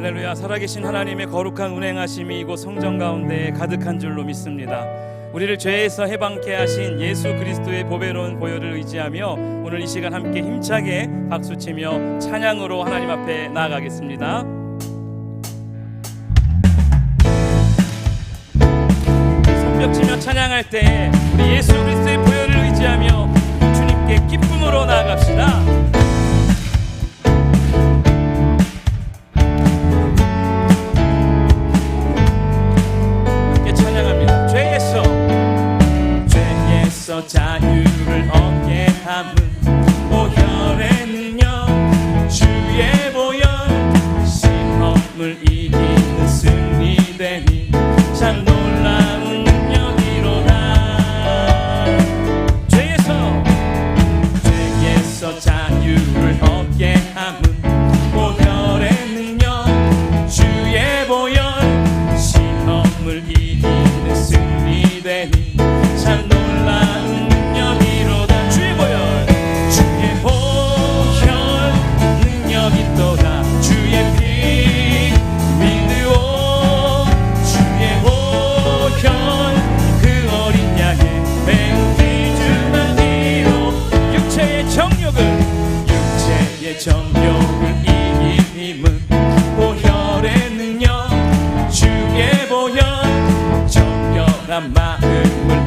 할렐루야. 살아계신 하나님의 거룩한 운행하심이 이곳 성전 가운데 가득한 줄로 믿습니다. 우리를 죄에서 해방케 하신 예수 그리스도의 보배로운 보혈을 의지하며 오늘 이 시간 함께 힘차게 박수치며 찬양으로 하나님 앞에 나아가겠습니다. 손뼉치며 찬양할 때 우리 예수 그리스도의 보혈을 의지하며 주님께 기쁨으로 나아갑시다. 자유를 얻게 함은 보혈의 능력, 주의 보혈, 시험을 이기는 승리되니 참 놀라운 능력이로다. 죄에서 자유를 얻게 함은 보혈의 능력, 주의 보혈, 시험을 이기는 승리되니 참 놀라운 능력이로다. 주의 보혈, 주의 보혈 능력이 또다. 주의 피 믿으오. 주의 보혈 그 어린 양의 매우 귀중한 피로 육체의 정욕을 이긴 힘은 보혈의 능력, 주의 보혈 정결한 마음을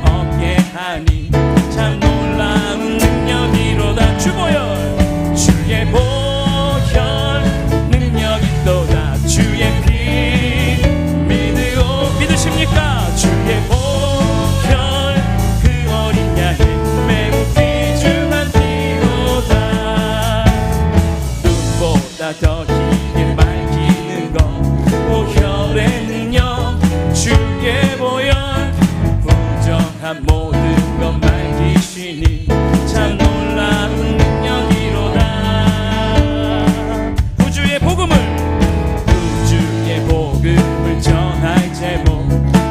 얻게 하니 참 놀라운 능력이로다. 주보혈, 주의 보혈 능력이 또다. 주의 피 믿으십니까? 주의 보혈 그 어린 양의 매우 귀중한 피로다. 눈보다 더 길게 밝히는 것 보혈의 능력, 주의 보혈 부정한 모든 것 말기시니 참 놀라운 능력이로다. 구주의 복음을 전할 제목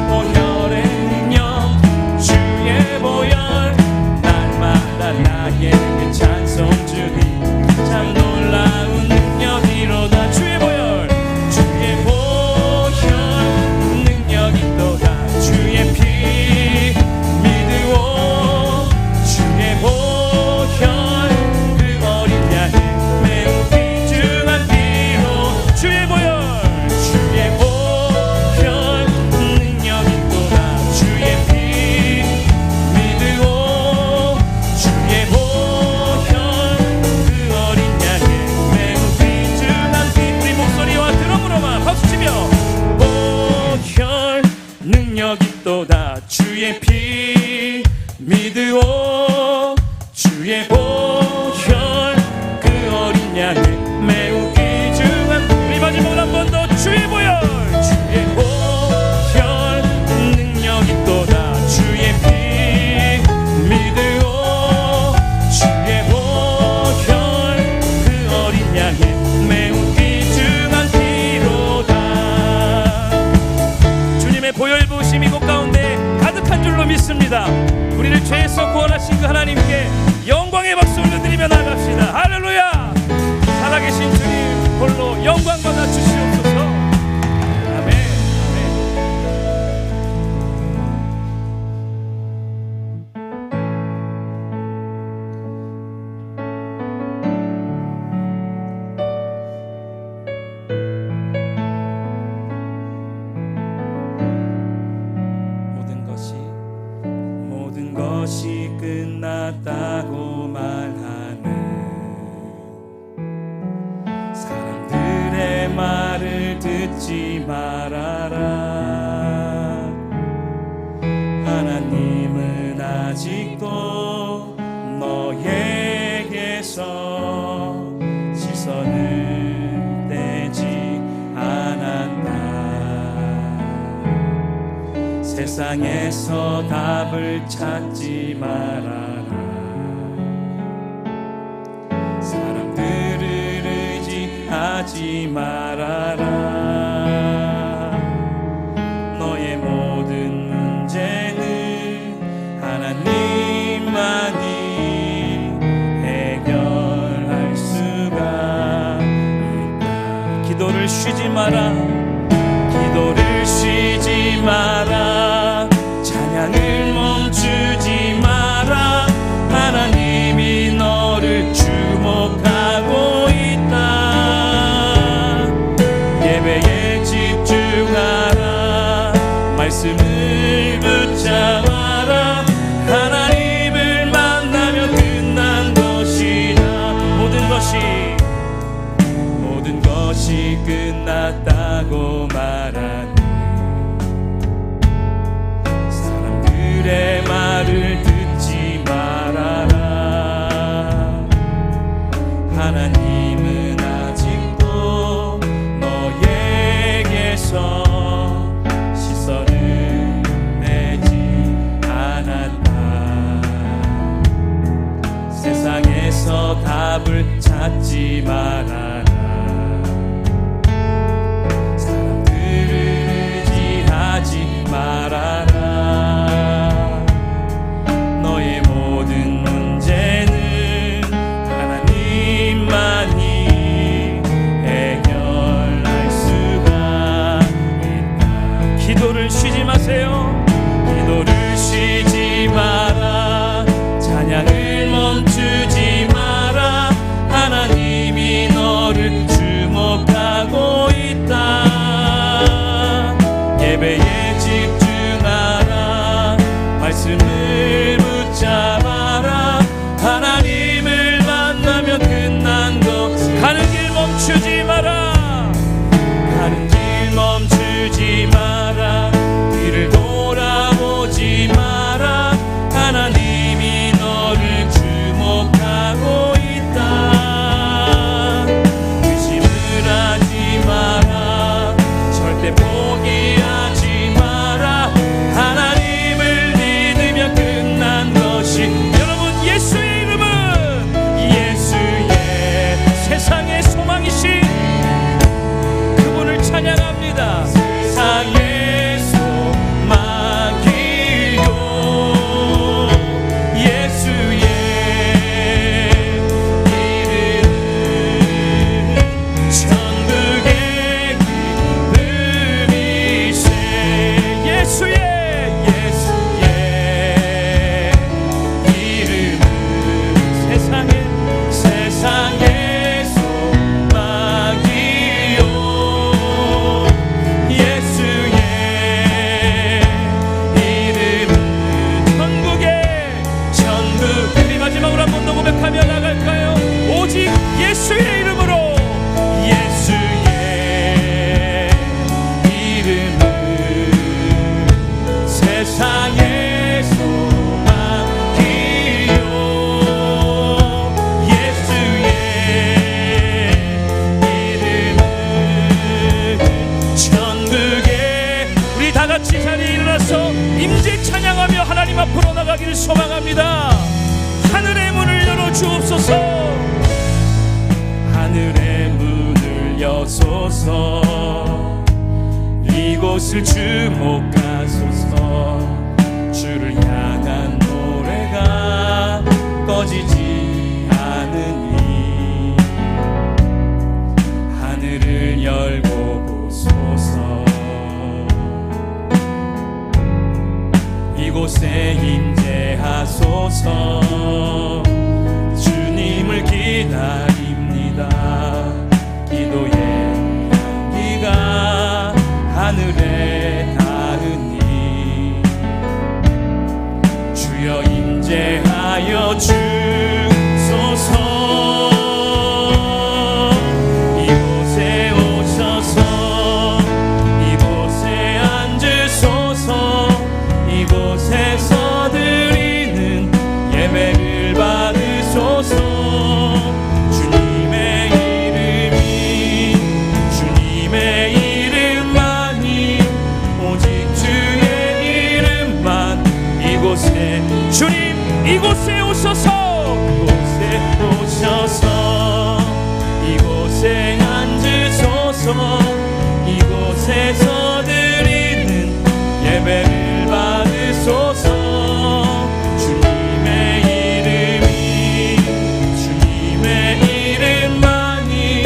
보혈의 능력, 주의 보혈 날마다 나에게 찬송 주니 참 놀라운 능력이로다. 주의 보혈 능력이 또다. 주의 피 주의 피 믿으오. 주의 보혈 그 어린 양의 매우 귀중한 우리 마지막으로 한 번 더 주의 보혈, 주의 보혈 능력이 또다. 주의 피 믿으오. 주의 보혈 그 어린 양의 매우 귀중한 피로다. 주님의 보혈 부으심이 곳 가운데 가득한 줄로 믿습니다. 우리를 죄에서 구원하신 그 하나님께 영광의 박수 올려드리며 나갑시다. 할렐루야. 살아계신 주님 홀로 영광 받아 주시옵소서. 아멘. 모든 것이 끝났다고 말하는 사람들의 말을 듣지 말아라. 하나님은 아직도 너에게서 시선을 떼지 않았다. 세상에서 답을 찾지 말아라. 사람들을 의지하지 말아라. 너의 모든 문제는 하나님만이 해결할 수가 있다. 기도를 쉬지 마라. 기도를 쉬지 마라. 찬양을 멈추지 마라. 하나님이 너를 주목하고 있다. 예배에 집중하라. 말씀을 붙잡아라. 하나님을 만나면 끝난 것이다. 모든 것이 끝났다고 말하니 사람들의 말을 듣지 말아라. 하나님은 아직도 너에게서 시선을 내지 않았다. 세상에서 답을 찾지 말아라. 사람들을 의지하지 말아라. 너의 모든 문제는 하나님만이 해결할 수가 있다. 기도를 쉬지 마세요. 기도를 쉬지 마라. 찬양을 멈추지 마라. 하나님이 너를 주목하고 있다. 예배에 집중하라. 말씀을 붙잡아라. 하나님을 만나면 끝난 것. 가는 길 멈추지 마라. 가는 길 멈추지 마라. 뒤를 돌아보지 마라. 하나님이 너를 주목하고 있다. 의심을 하지 마라. 절대 포기하지 마라. 하나님을 믿으면 끝난 것이. 여러분, 예수의 이름은 예수의 세상의 소망이신 그분을 찬양합니다. 세상의 소망이요 예수의 이름은 천국의 기쁨이세. 예수의 이름은 세상의 소망이요 예수의 이름은 천국. 우리 마지막으로 한 번 더 고백하며 나갈까요? 오직 예수의 이름으로. 예수의 이름은 세상의 소망이요 예수의 이름은 천국의. 우리 다 같이 자리에 일어나서 임재 찬양하며 하나님 앞으로 나가기를 소망합니다. 하늘의 문을 열어 주옵소서. 하늘의 문을 여소서. 이곳을 주목하소서. 주를 향한 노래가 꺼지지 않으니 하늘을 열고 보소서. 이곳에 임재하소서. 주님을 기다립니다. 기도의 향기가 하늘에 닿으니 주여 임재하여 주소서. 이곳에 오셔서 이곳에 앉으소서. 이곳에서 드리는 예배를 받으소서. 주님의 이름만이 오직 주의 이름만. 이곳에 주님 이곳에 오셔서. 이곳에 앉으소서. 이곳에서 드리는 예배를 받으소서. 주님의 이름만이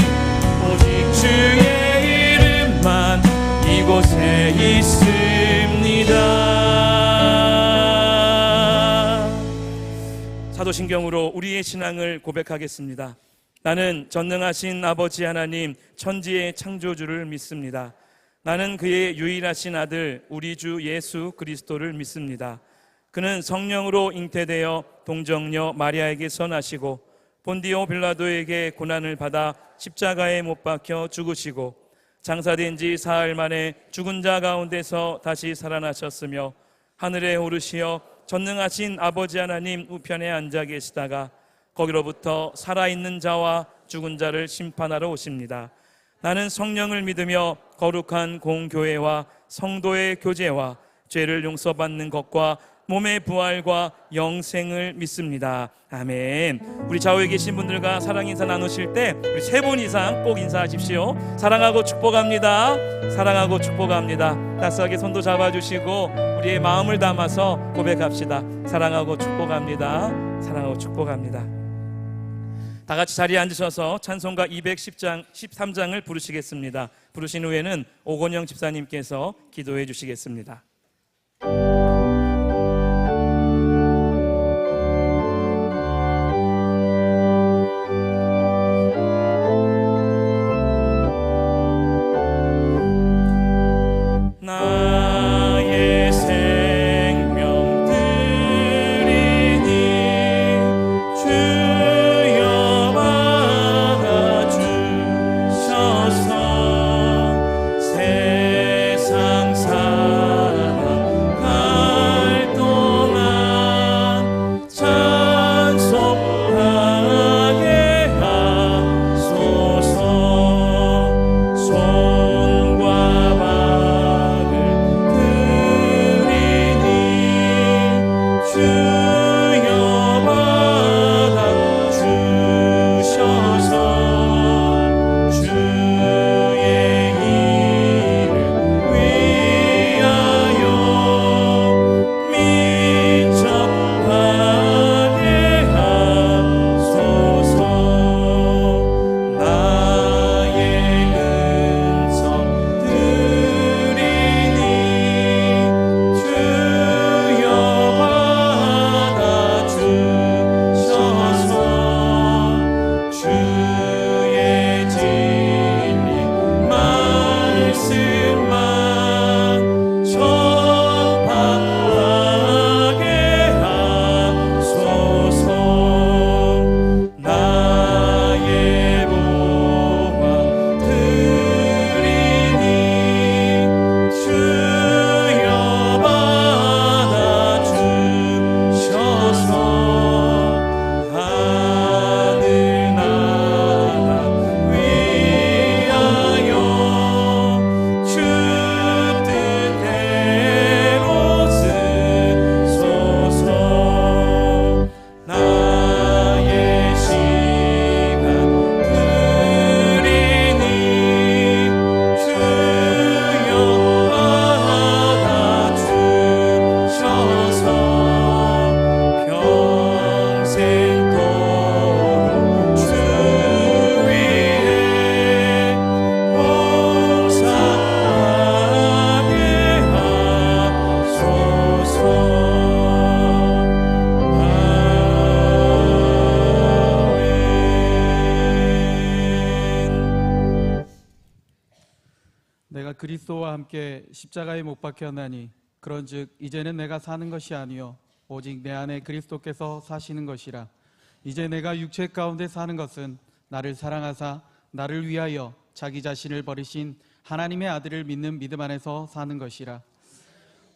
오직 주의 사도신경으로 우리의 신앙을 고백하겠습니다. 나는 전능하신 아버지 하나님 천지의 창조주를 믿습니다. 나는 그의 유일하신 아들 우리 주 예수 그리스도를 믿습니다. 그는 성령으로 잉태되어 동정녀 마리아에게서 나시고 본디오 빌라도에게 고난을 받아 십자가에 못 박혀 죽으시고 장사된 지 사흘 만에 죽은 자 가운데서 다시 살아나셨으며 하늘에 오르시어 전능하신 아버지 하나님 우편에 앉아 계시다가 거기로부터 살아있는 자와 죽은 자를 심판하러 오십니다. 나는 성령을 믿으며 거룩한 공교회와 성도의 교제와 죄를 용서받는 것과 몸의 부활과 영생을 믿습니다. 아멘. 우리 좌우에 계신 분들과 사랑 인사 나누실 때 우리 3분 이상 꼭 인사하십시오. 사랑하고 축복합니다. 사랑하고 축복합니다. 따스하게 손도 잡아주시고 우리의 마음을 담아서 고백합시다. 사랑하고 축복합니다. 사랑하고 축복합니다. 다 같이 자리에 앉으셔서 찬송가 213장을 부르시겠습니다. 부르신 후에는 오건영 집사님께서 기도해 주시겠습니다. 그리스도와 함께 십자가에 못 박혔나니 그런즉 이제는 내가 사는 것이 아니요 오직 내 안에 그리스도께서 사시는 것이라. 이제 내가 육체 가운데 사는 것은 나를 사랑하사 나를 위하여 자기 자신을 버리신 하나님의 아들을 믿는 믿음 안에서 사는 것이라.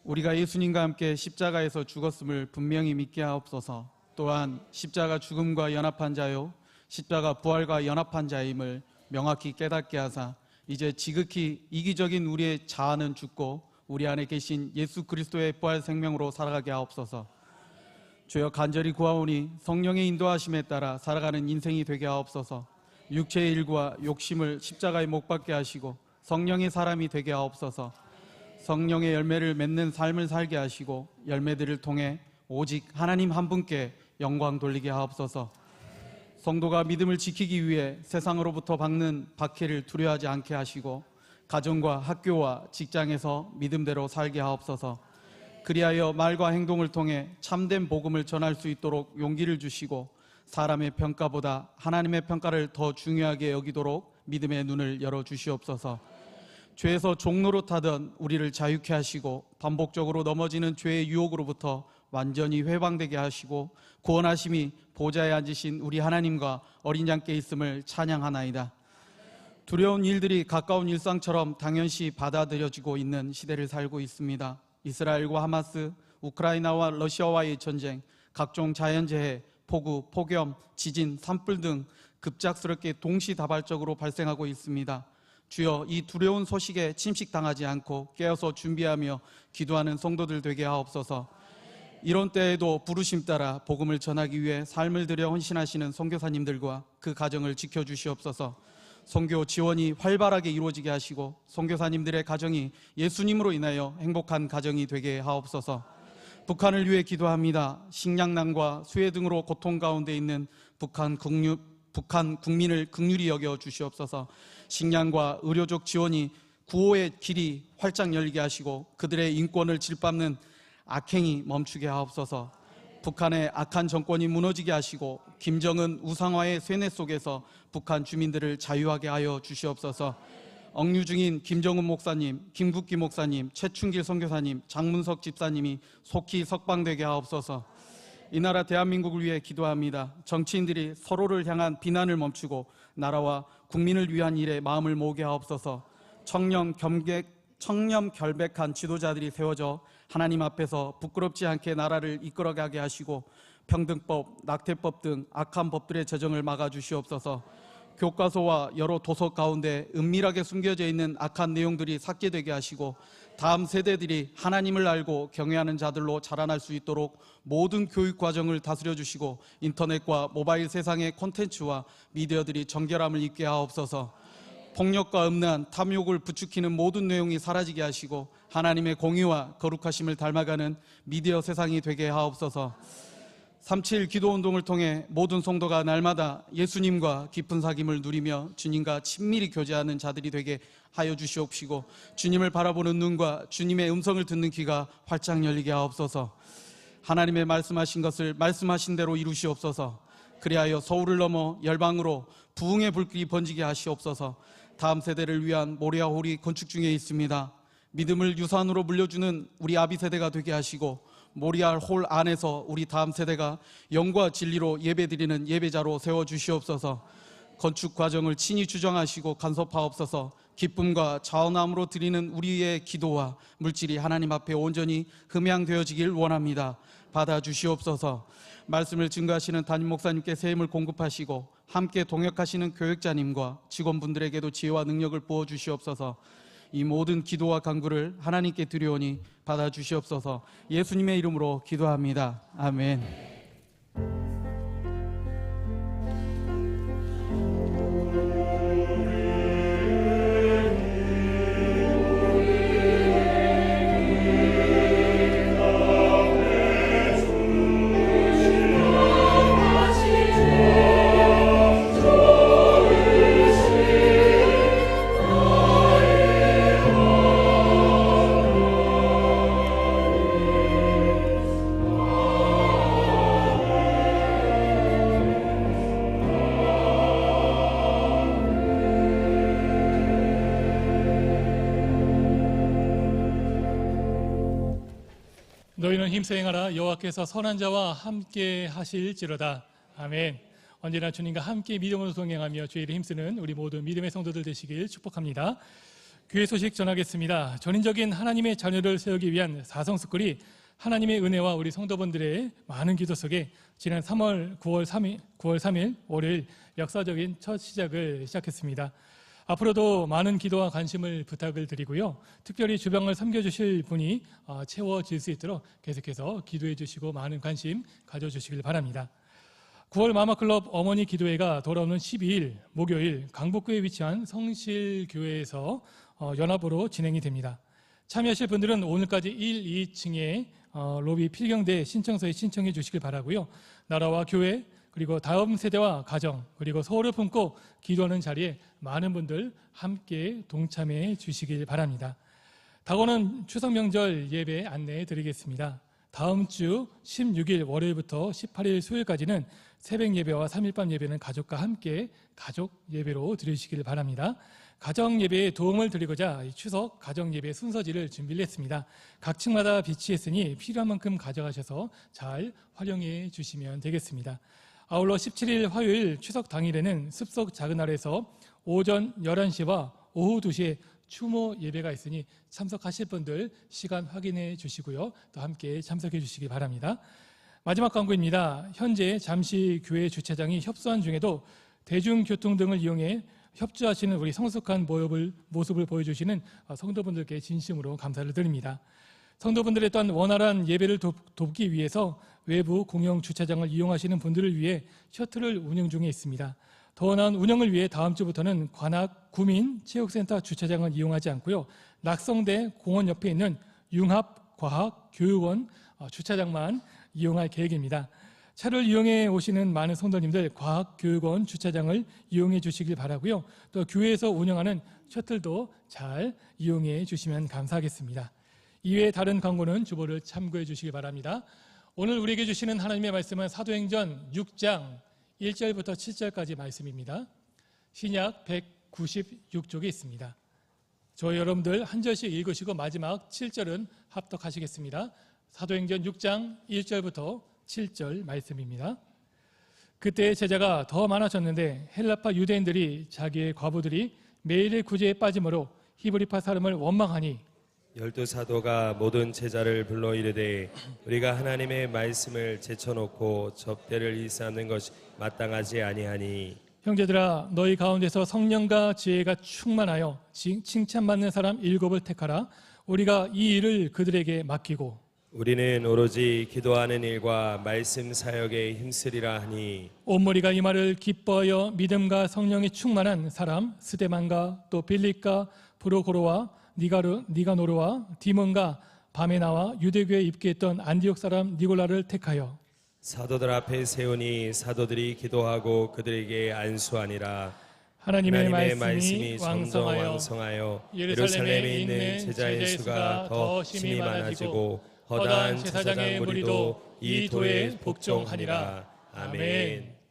우리가 예수님과 함께 십자가에서 죽었음을 분명히 믿게 하옵소서. 또한 십자가 죽음과 연합한 자요 십자가 부활과 연합한 자임을 명확히 깨닫게 하사 이제 지극히 이기적인 우리의 자아는 죽고 우리 안에 계신 예수 그리스도의 부활 생명으로 살아가게 하옵소서. 주여 간절히 구하오니 성령의 인도하심에 따라 살아가는 인생이 되게 하옵소서. 육체의 일과 욕심을 십자가에 못 박게 하시고 성령의 사람이 되게 하옵소서. 성령의 열매를 맺는 삶을 살게 하시고 열매들을 통해 오직 하나님 한 분께 영광 돌리게 하옵소서. 성도가 믿음을 지키기 위해 세상으로부터 받는 박해를 두려워하지 않게 하시고 가정과 학교와 직장에서 믿음대로 살게 하옵소서. 그리하여 말과 행동을 통해 참된 복음을 전할 수 있도록 용기를 주시고 사람의 평가보다 하나님의 평가를 더 중요하게 여기도록 믿음의 눈을 열어주시옵소서. 죄에서 종노릇하던 우리를 자유케 하시고 반복적으로 넘어지는 죄의 유혹으로부터 완전히 회방되게 하시고 구원하심이 보좌에 앉으신 우리 하나님과 어린 양께 있음을 찬양하나이다. 두려운 일들이 가까운 일상처럼 당연시 받아들여지고 있는 시대를 살고 있습니다. 이스라엘과 하마스, 우크라이나와 러시아와의 전쟁, 각종 자연재해, 폭우, 폭염, 지진, 산불 등 급작스럽게 동시다발적으로 발생하고 있습니다. 주여, 이 두려운 소식에 침식당하지 않고 깨어서 준비하며 기도하는 성도들 되게 하옵소서. 이런 때에도 부르심 따라 복음을 전하기 위해 삶을 들여 헌신하시는 선교사님들과 그 가정을 지켜주시옵소서. 선교 지원이 활발하게 이루어지게 하시고 선교사님들의 가정이 예수님으로 인하여 행복한 가정이 되게 하옵소서. 북한을 위해 기도합니다. 식량난과 수해 등으로 고통 가운데 있는 북한 국민을 긍휼히 여겨 주시옵소서. 식량과 의료적 지원이 구호의 길이 활짝 열리게 하시고 그들의 인권을 질밟는 악행이 멈추게 하옵소서. 북한의 악한 정권이 무너지게 하시고 김정은 우상화의 쇠뇌 속에서 북한 주민들을 자유하게 하여 주시옵소서. 억류 중인 김정은 목사님, 김국기 목사님, 최춘길 선교사님, 장문석 집사님이 속히 석방되게 하옵소서. 이 나라 대한민국을 위해 기도합니다. 정치인들이 서로를 향한 비난을 멈추고 나라와 국민을 위한 일에 마음을 모으게 하옵소서. 청렴 결백한 지도자들이 세워져 하나님 앞에서 부끄럽지 않게 나라를 이끌어가게 하시고 평등법, 낙태법 등 악한 법들의 제정을 막아주시옵소서. 교과서와 여러 도서 가운데 은밀하게 숨겨져 있는 악한 내용들이 삭제되게 하시고 다음 세대들이 하나님을 알고 경외하는 자들로 자라날 수 있도록 모든 교육 과정을 다스려 주시고 인터넷과 모바일 세상의 콘텐츠와 미디어들이 정결함을 입게 하옵소서. 폭력과 음란, 탐욕을 부추기는 모든 내용이 사라지게 하시고 하나님의 공의와 거룩하심을 닮아가는 미디어 세상이 되게 하옵소서. 3.7 기도운동을 통해 모든 성도가 날마다 예수님과 깊은 사귐을 누리며 주님과 친밀히 교제하는 자들이 되게 하여 주시옵시고 주님을 바라보는 눈과 주님의 음성을 듣는 귀가 활짝 열리게 하옵소서. 하나님의 말씀하신 것을 말씀하신 대로 이루시옵소서. 그리하여 서울을 넘어 열방으로 부흥의 불길이 번지게 하시옵소서. 다음 세대를 위한 모리아 홀이 건축 중에 있습니다. 믿음을 유산으로 물려주는 우리 아비 세대가 되게 하시고 모리아 홀 안에서 우리 다음 세대가 영과 진리로 예배드리는 예배자로 세워주시옵소서. 건축 과정을 친히 주정하시고 간섭하옵소서. 기쁨과 자원함으로 드리는 우리의 기도와 물질이 하나님 앞에 온전히 흠양되어지길 원합니다. 받아주시옵소서. 말씀을 증거하시는 담임 목사님께 새 힘을 공급하시고 함께 동역하시는 교육자님과 직원분들에게도 지혜와 능력을 부어주시옵소서. 이 모든 기도와 간구를 하나님께 드리오니 받아주시옵소서. 예수님의 이름으로 기도합니다. 아멘. 너희는 힘써 행하라. 여호와께서 선한 자와 함께 하실지로다. 아멘. 언제나 주님과 함께 믿음으로 동행하며 주의 일에 힘쓰는 우리 모든 믿음의 성도들 되시길 축복합니다. 교회 소식 전하겠습니다. 전인적인 하나님의 자녀를 세우기 위한 사성스쿨이 하나님의 은혜와 우리 성도분들의 많은 기도 속에 지난 9월 3일 월요일 역사적인 첫 시작을 시작했습니다. 앞으로도 많은 기도와 관심을 부탁을 드리고요. 특별히 주병을 섬겨주실 분이 채워질 수 있도록 계속해서 기도해 주시고 많은 관심 가져주시길 바랍니다. 9월 마마클럽 어머니 기도회가 돌아오는 12일 목요일 강북구에 위치한 성실교회에서 연합으로 진행이 됩니다. 참여하실 분들은 오늘까지 1, 2층에 로비 필경대 신청서에 신청해 주시길 바라고요. 나라와 교회 그리고 다음 세대와 가정 그리고 서울을 품고 기도하는 자리에 많은 분들 함께 동참해 주시길 바랍니다. 다가오는 추석 명절 예배 안내해 드리겠습니다. 다음 주 16일 월요일부터 18일 수요일까지는 새벽 예배와 3일밤 예배는 가족과 함께 가족 예배로 드리시길 바랍니다. 가정 예배에 도움을 드리고자 추석 가정 예배 순서지를 준비를 했습니다. 각 층마다 비치했으니 필요한 만큼 가져가셔서 잘 활용해 주시면 되겠습니다. 아울러 17일 화요일 추석 당일에는 습속 작은 날에서 오전 11시와 오후 2시에 추모 예배가 있으니 참석하실 분들 시간 확인해 주시고요. 또 함께 참석해 주시기 바랍니다. 마지막 광고입니다. 현재 잠시 교회 주차장이 협소한 중에도 대중교통 등을 이용해 협조하시는 우리 성숙한 모습을 보여주시는 성도분들께 진심으로 감사를 드립니다. 성도분들의 또한 원활한 예배를 돕기 위해서 외부 공영 주차장을 이용하시는 분들을 위해 셔틀을 운영 중에 있습니다. 더 나은 운영을 위해 다음 주부터는 관악 구민체육센터 주차장을 이용하지 않고요. 낙성대 공원 옆에 있는 융합과학교육원 주차장만 이용할 계획입니다. 차를 이용해 오시는 많은 성도님들 과학교육원 주차장을 이용해 주시길 바라고요. 또 교회에서 운영하는 셔틀도 잘 이용해 주시면 감사하겠습니다. 이외에 다른 광고는 주보를 참고해 주시기 바랍니다. 오늘 우리에게 주시는 하나님의 말씀은 사도행전 6장 1절부터 7절까지 말씀입니다. 신약 196쪽에 있습니다. 저희 여러분들 한 절씩 읽으시고 마지막 7절은 합독하시겠습니다. 사도행전 6장 1절부터 7절 말씀입니다. 그때 제자가 더 많아졌는데 헬라파 유대인들이 자기의 과부들이 매일의 구제에 빠짐으로 히브리파 사람을 원망하니 12사도가 모든 제자를 불러 이르되 우리가 하나님의 말씀을 제쳐놓고 접대를 일삼는 것이 마땅하지 아니하니 형제들아 너희 가운데서 성령과 지혜가 충만하여 칭찬받는 사람 7을 택하라. 우리가 이 일을 그들에게 맡기고 우리는 오로지 기도하는 일과 말씀 사역에 힘쓰리라 하니 온 무리가 이 말을 기뻐하여 믿음과 성령이 충만한 사람 스데만과 또 빌립과 브로고로와 니가노르와 디몬과 밤에 나와 유대교에 입교했던 안디옥 사람 니골라를 택하여 사도들 앞에 세우니 사도들이 기도하고 그들에게 안수하니라. 하나님의 하나님의 말씀이 점점 왕성하여 왕성하여 예루살렘에 예루살렘에 있는 제자의 수가 더 심히 많아지고 허다한 제사장의 무리도 이 도에 복종하니라. 아멘.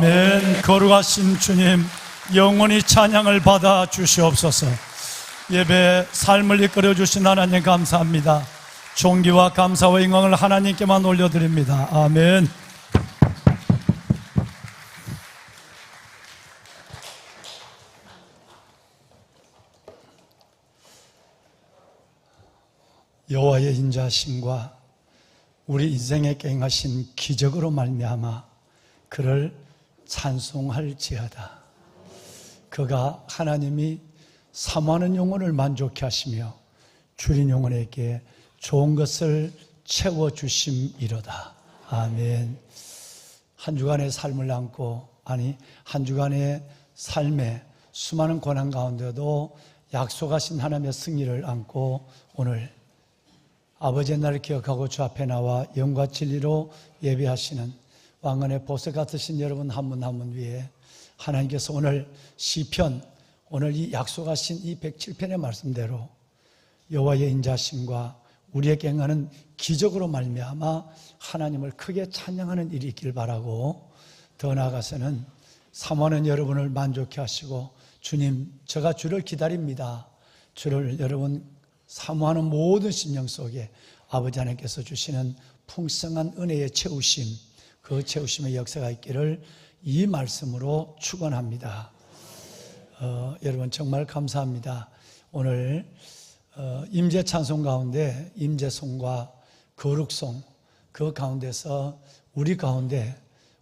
아멘. 거룩하신 주님, 영원히 찬양을 받아 주시옵소서. 예배 삶을 이끌어 주신 하나님 감사합니다. 존귀와 감사와 영광을 하나님께만 올려드립니다. 아멘. 여호와의 인자하심과 우리 인생에 행하신 기적으로 말미암아 그를 찬송할지어다. 그가 하나님이 사모하는 영혼을 만족케 하시며 줄인 영혼에게 좋은 것을 채워주심이로다. 아멘. 한 주간의 삶을 안고, 한 주간의 삶에 수많은 고난 가운데도 약속하신 하나님의 승리를 안고 오늘 아버지의 날을 기억하고 주 앞에 나와 영과 진리로 예배하시는 왕관의 보석 같으신 여러분 한 분 한 분 위에 하나님께서 오늘 시편, 오늘 이 약속하신 이 107편의 말씀대로 여호와의 인자심과 우리에게 행하는 기적으로 말미암아 하나님을 크게 찬양하는 일이 있길 바라고, 더 나아가서는 사모하는 여러분을 만족케 하시고, 주님, 제가 주를 기다립니다. 주를 여러분 사모하는 모든 심령 속에 아버지 하나님께서 주시는 풍성한 은혜의 채우심, 그 채우심의 역사가 있기를 이 말씀으로 축원합니다. 여러분 정말 감사합니다. 오늘 임재 찬송 가운데 임재송과 거룩송, 그 가운데서 우리 가운데,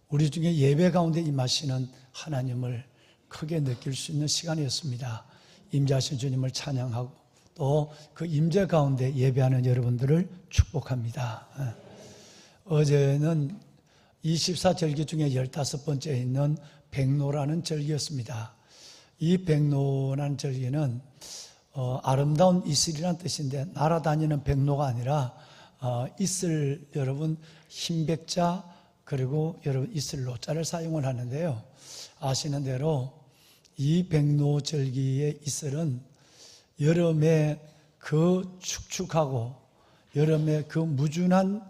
우리 중에 예배 가운데 임하시는 하나님을 크게 느낄 수 있는 시간이었습니다. 임재하신 주님을 찬양하고 또 그 임재 가운데 예배하는 여러분들을 축복합니다. 어제는 24절기 중에 15번째에 있는 백로라는 절기였습니다. 이 백로라는 절기는 아름다운 이슬이라는 뜻인데, 날아다니는 백로가 아니라 이슬, 여러분 흰백자, 그리고 여러분 이슬로자를 사용을 하는데요, 아시는 대로 이 백로절기의 이슬은 여름에 그 축축하고 여름에 그 무준한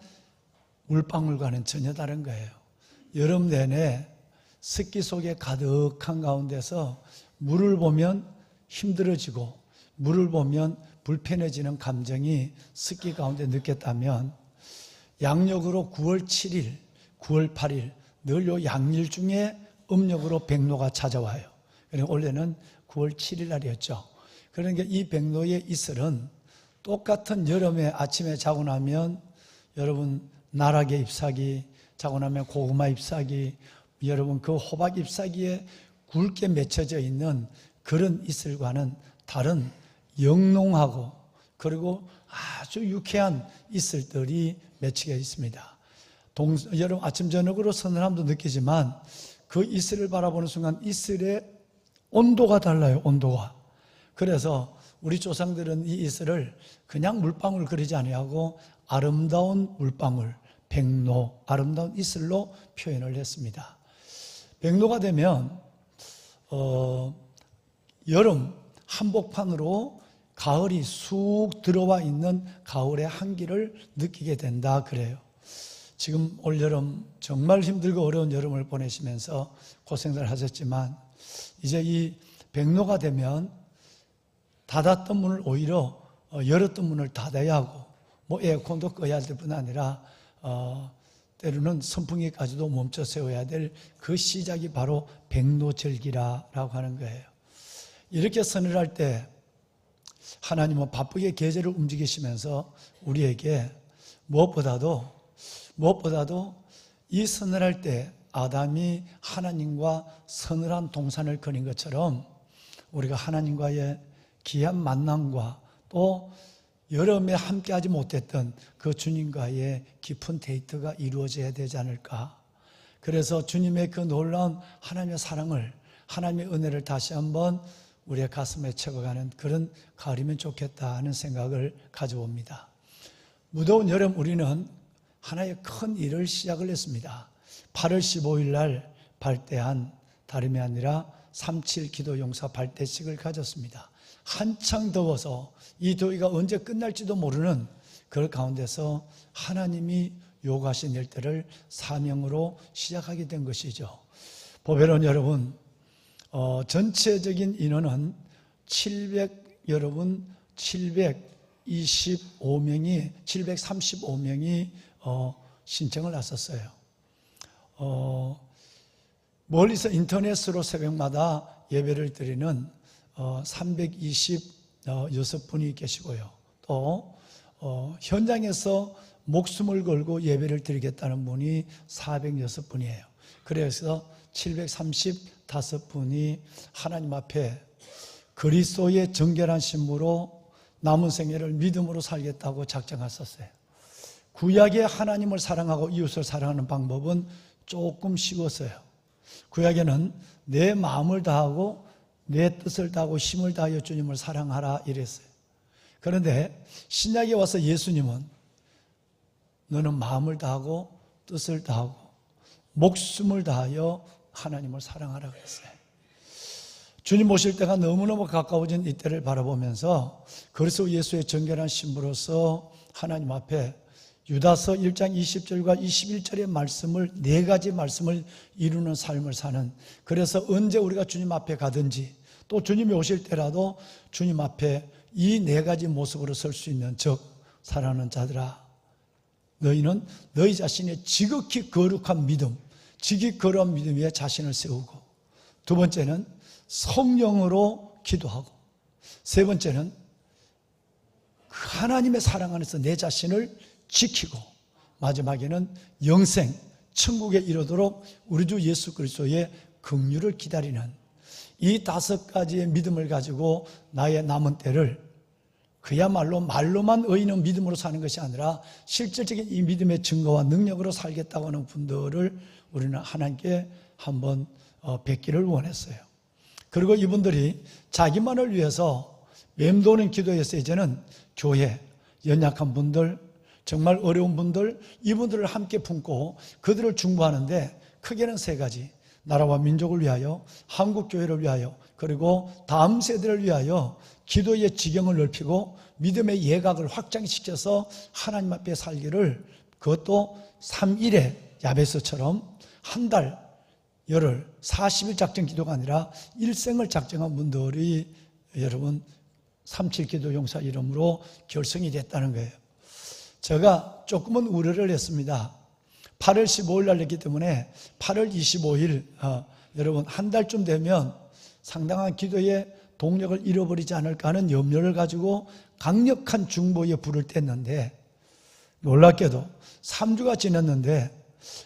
물방울과는 전혀 다른 거예요. 여름 내내 습기 속에 가득한 가운데서 물을 보면 힘들어지고 물을 보면 불편해지는 감정이 습기 가운데 느꼈다면, 양력으로 9월 7일, 9월 8일 늘 요 양일 중에 음력으로 백로가 찾아와요. 그러니까 원래는 9월 7일 날이었죠. 그러니까 이 백로의 이슬은 똑같은 여름에 아침에 자고 나면 여러분 나락의 잎사귀, 자고 나면 고구마 잎사귀, 여러분 그 호박 잎사귀에 굵게 맺혀져 있는 그런 이슬과는 다른 영롱하고 그리고 아주 유쾌한 이슬들이 맺히게 있습니다. 여러분 아침 저녁으로 서늘함도 느끼지만 그 이슬을 바라보는 순간 이슬의 온도가 달라요. 온도가. 그래서 우리 조상들은 이 이슬을 그냥 물방울 그리지 아니하고 아름다운 물방울, 백로, 아름다운 이슬로 표현을 했습니다. 백로가 되면 여름 한복판으로 가을이 쑥 들어와 있는 가을의 한기를 느끼게 된다 그래요. 지금 올여름 정말 힘들고 어려운 여름을 보내시면서 고생들 하셨지만, 이제 이 백로가 되면 닫았던 문을 오히려 열었던 문을 닫아야 하고, 뭐 에어컨도 꺼야 될 뿐 아니라 때로는 선풍기까지도 멈춰 세워야 될 그 시작이 바로 백로절기라고 하는 거예요. 이렇게 서늘할 때 하나님은 바쁘게 계절을 움직이시면서 우리에게 무엇보다도 이 서늘할 때 아담이 하나님과 서늘한 동산을 거닌 것처럼 우리가 하나님과의 귀한 만남과 또 여름에 함께하지 못했던 그 주님과의 깊은 데이트가 이루어져야 되지 않을까. 그래서 주님의 그 놀라운 하나님의 사랑을, 하나님의 은혜를 다시 한번 우리의 가슴에 채워가는 그런 가을이면 좋겠다 하는 생각을 가져옵니다. 무더운 여름 우리는 하나의 큰 일을 시작을 했습니다. 8월 15일 날 발대한, 다름이 아니라 3.7 기도 용사 발대식을 가졌습니다. 한창 더워서 이 더위가 언제 끝날지도 모르는 그 가운데서 하나님이 요구하신 일들을 사명으로 시작하게 된 것이죠. 보배론 여러분, 전체적인 인원은 735명이 신청을 했었어요. 멀리서 인터넷으로 새벽마다 예배를 드리는 326분이 계시고요. 또 현장에서 목숨을 걸고 예배를 드리겠다는 분이 406분이에요. 그래서 735분이 하나님 앞에 그리스도의 정결한 신부로 남은 생애를 믿음으로 살겠다고 작정했었어요. 구약의 하나님을 사랑하고 이웃을 사랑하는 방법은 조금 쉬웠어요. 구약에는 내 마음을 다하고 내 뜻을 다하고 힘을 다하여 주님을 사랑하라 이랬어요. 그런데 신약에 와서 예수님은 너는 마음을 다하고 뜻을 다하고 목숨을 다하여 하나님을 사랑하라 그랬어요. 주님 오실 때가 너무너무 가까워진 이때를 바라보면서 그리스도 예수의 정결한 신부로서 하나님 앞에 유다서 1장 20절과 21절의 말씀을, 4가지 말씀을 이루는 삶을 사는, 그래서 언제 우리가 주님 앞에 가든지 또 주님이 오실 때라도 주님 앞에 이 4가지 모습으로 설 수 있는, 즉 사랑하는 자들아, 너희는 너희 자신의 지극히 거룩한 믿음, 지극히 거룩한 믿음 위에 자신을 세우고, 두 번째는 성령으로 기도하고, 세 번째는 하나님의 사랑 안에서 내 자신을 지키고, 마지막에는 영생, 천국에 이르도록 우리 주 예수 그리스도의 긍휼을 기다리는 이 5가지의 믿음을 가지고 나의 남은 때를 그야말로 말로만 의인은 믿음으로 사는 것이 아니라 실질적인 이 믿음의 증거와 능력으로 살겠다고 하는 분들을 우리는 하나님께 한번 뵙기를 원했어요. 그리고 이분들이 자기만을 위해서 맴도는 기도에서 이제는 교회, 연약한 분들, 정말 어려운 분들, 이분들을 함께 품고 그들을 중보하는데 크게는 3가지, 나라와 민족을 위하여, 한국교회를 위하여, 그리고 다음 세대를 위하여 기도의 지경을 넓히고 믿음의 예각을 확장시켜서 하나님 앞에 살기를, 그것도 3일의 야베스처럼 한 달, 열흘, 40일 작정 기도가 아니라 일생을 작정한 분들이 여러분 37기도 용사 이름으로 결성이 됐다는 거예요. 제가 조금은 우려를 했습니다. 8월 15일 날 했기 때문에 8월 25일 여러분 한 달쯤 되면 상당한 기도의 동력을 잃어버리지 않을까 하는 염려를 가지고 강력한 중보에 불을 뗐는데, 놀랍게도 3주가 지났는데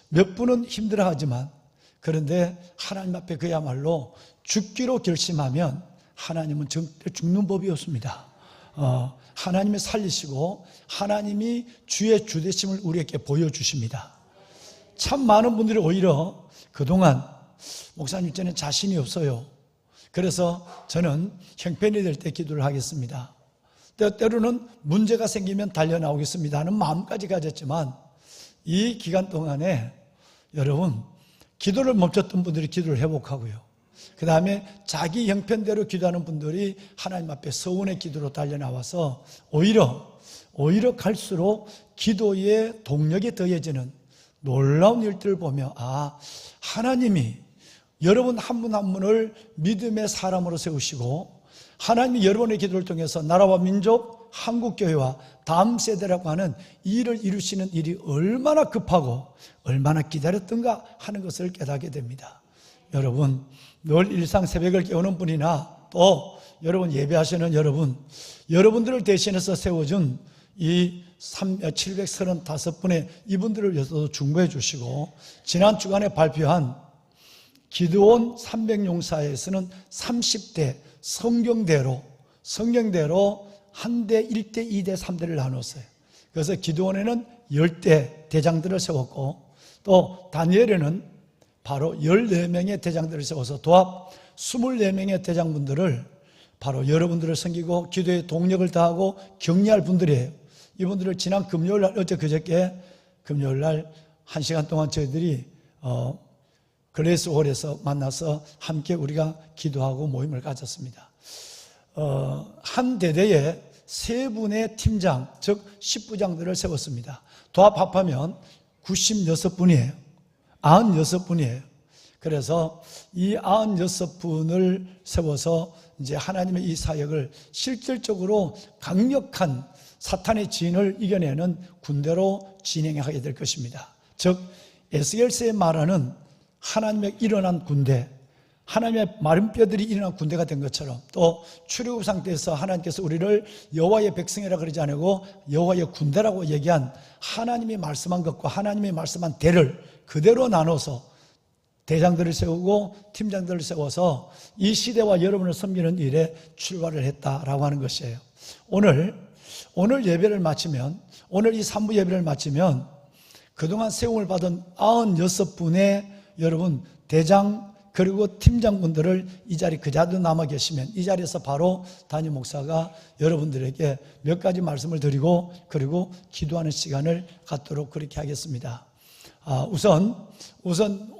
몇 분은 힘들어하지만, 그런데 하나님 앞에 그야말로 죽기로 결심하면 하나님은 절대 죽는 법이 없습니다. 하나님이 살리시고 하나님이 주의 주되심을 우리에게 보여주십니다. 참 많은 분들이 오히려 그동안 목사님 저는 자신이 없어요, 그래서 저는 형편이 될 때 기도를 하겠습니다, 때로는 문제가 생기면 달려나오겠습니다 하는 마음까지 가졌지만, 이 기간 동안에 여러분 기도를 멈췄던 분들이 기도를 회복하고요, 그 다음에 자기 형편대로 기도하는 분들이 하나님 앞에 서운의 기도로 달려나와서 오히려 갈수록 기도의 동력이 더해지는 놀라운 일들을 보며, 하나님이 여러분 한 분 한 분을 믿음의 사람으로 세우시고 하나님이 여러분의 기도를 통해서 나라와 민족, 한국교회와 다음 세대라고 하는 이 일을 이루시는 일이 얼마나 급하고 얼마나 기다렸던가 하는 것을 깨닫게 됩니다. 여러분, 늘 일상 새벽을 깨우는 분이나 또 여러분 예배하시는 여러분들을 대신해서 세워준 이 735분의 이분들을 위해서도 중보해 주시고, 지난 주간에 발표한 기드온 300용사에서는 30대 성경대로 한 대, 1대, 2대, 3대를 나눴어요. 그래서 기드온에는 10대 대장들을 세웠고, 또 다니엘에는 바로 14명의 대장들을 세워서 도합 24명의 대장분들을 바로 여러분들을 섬기고 기도의 동력을 다하고 격려할 분들이에요. 이분들을 지난 금요일날, 어제 그저께 금요일날 1시간 동안 저희들이 그레이스홀에서 만나서 함께 우리가 기도하고 모임을 가졌습니다. 한 대대에 3분의 팀장, 즉 10부장들을 세웠습니다. 도합 합하면 96분이에요. 96분이에요. 그래서 이 96분을 세워서 이제 하나님의 이 사역을 실질적으로 강력한 사탄의 진을 이겨내는 군대로 진행하게 될 것입니다. 즉 에스겔서에 말하는 하나님의 일어난 군대, 하나님의 마른 뼈들이 일어난 군대가 된 것처럼, 또 출애굽 상태에서 하나님께서 우리를 여호와의 백성이라 그러지 않고 여호와의 군대라고 얘기한 하나님이 말씀한 것과 하나님이 말씀한 대를 그대로 나눠서 대장들을 세우고 팀장들을 세워서 이 시대와 여러분을 섬기는 일에 출발을 했다라고 하는 것이에요. 오늘 예배를 마치면, 오늘 이 3부 예배를 마치면 그동안 세움을 받은 96분의 여러분 대장 그리고 팀장분들을 이 자리 그자도 남아 계시면 이 자리에서 바로 담임 목사가 여러분들에게 몇 가지 말씀을 드리고 그리고 기도하는 시간을 갖도록 그렇게 하겠습니다. 우선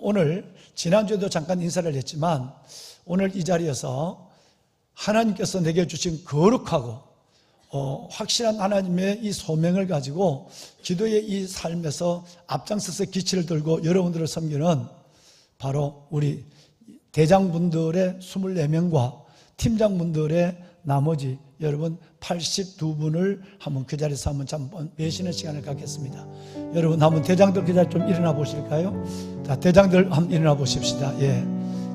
오늘 지난주에도 잠깐 인사를 했지만 오늘 이 자리에서 하나님께서 내게 주신 거룩하고 확실한 하나님의 이 소명을 가지고 기도의 이 삶에서 앞장서서 기치를 들고 여러분들을 섬기는 바로 우리 대장분들의 24명과 팀장분들의 나머지 여러분 82분을 한번 그 자리에서 한번 외시는 시간을 갖겠습니다. 여러분 한번 대장들 그 자리 좀 일어나 보실까요? 자, 대장들 한번 일어나 보십시다. 예,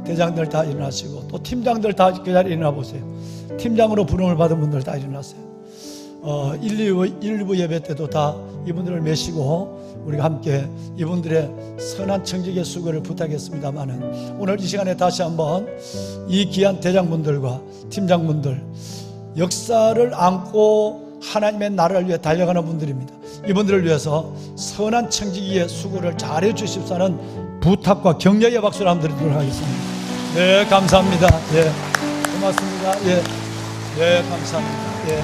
대장들 다 일어나시고 또 팀장들 다 그 자리에 일어나 보세요. 팀장으로 부름을 받은 분들 다 일어나세요. 1, 2부 예배 때도 다 이분들을 메시고 우리가 함께 이분들의 선한 청직의 수고를 부탁했습니다마는 오늘 이 시간에 다시 한번 이 귀한 대장분들과 팀장분들, 역사를 안고 하나님의 나라를 위해 달려가는 분들입니다. 이분들을 위해서 선한 청지기의 수고를 잘해 주십사는 부탁과 격려의 박수를 한번 드리도록 하겠습니다. 네, 감사합니다. 예, 고맙습니다. 예, 네, 감사합니다. 예.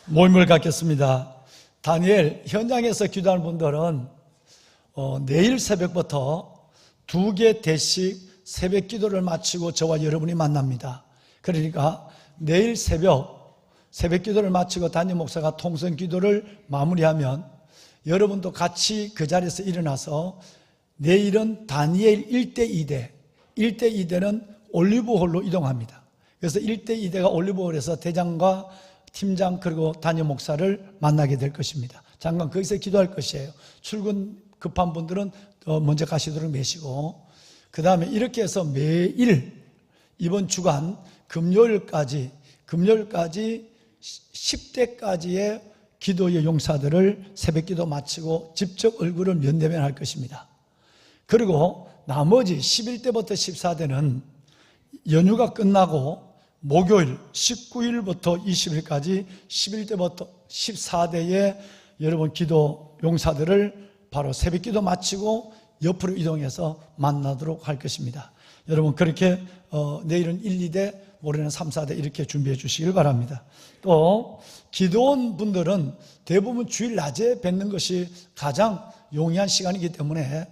모임을 갖겠습니다. 다니엘 현장에서 기도하는 분들은 내일 새벽부터 2개 대씩 새벽 기도를 마치고 저와 여러분이 만납니다. 그러니까 내일 새벽 기도를 마치고 담임 목사가 통성 기도를 마무리하면 여러분도 같이 그 자리에서 일어나서 내일은 다니엘 1대 2대는 올리브홀로 이동합니다. 그래서 1대 2대가 올리브홀에서 대장과 팀장 그리고 담임 목사를 만나게 될 것입니다. 잠깐 거기서 기도할 것이에요. 출근 급한 분들은 먼저 가시도록 메시고, 그 다음에 이렇게 해서 매일 이번 주간 금요일까지 10대까지의 기도의 용사들을 새벽 기도 마치고 직접 얼굴을 면대면할 것입니다. 그리고 나머지 11대부터 14대는 연휴가 끝나고 목요일 19일부터 20일까지 11대부터 14대의 여러분 기도 용사들을 바로 새벽 기도 마치고 옆으로 이동해서 만나도록 할 것입니다. 여러분 그렇게 내일은 1, 2대, 모레는 3, 4대 이렇게 준비해 주시길 바랍니다. 또 기도원 분들은 대부분 주일 낮에 뵙는 것이 가장 용이한 시간이기 때문에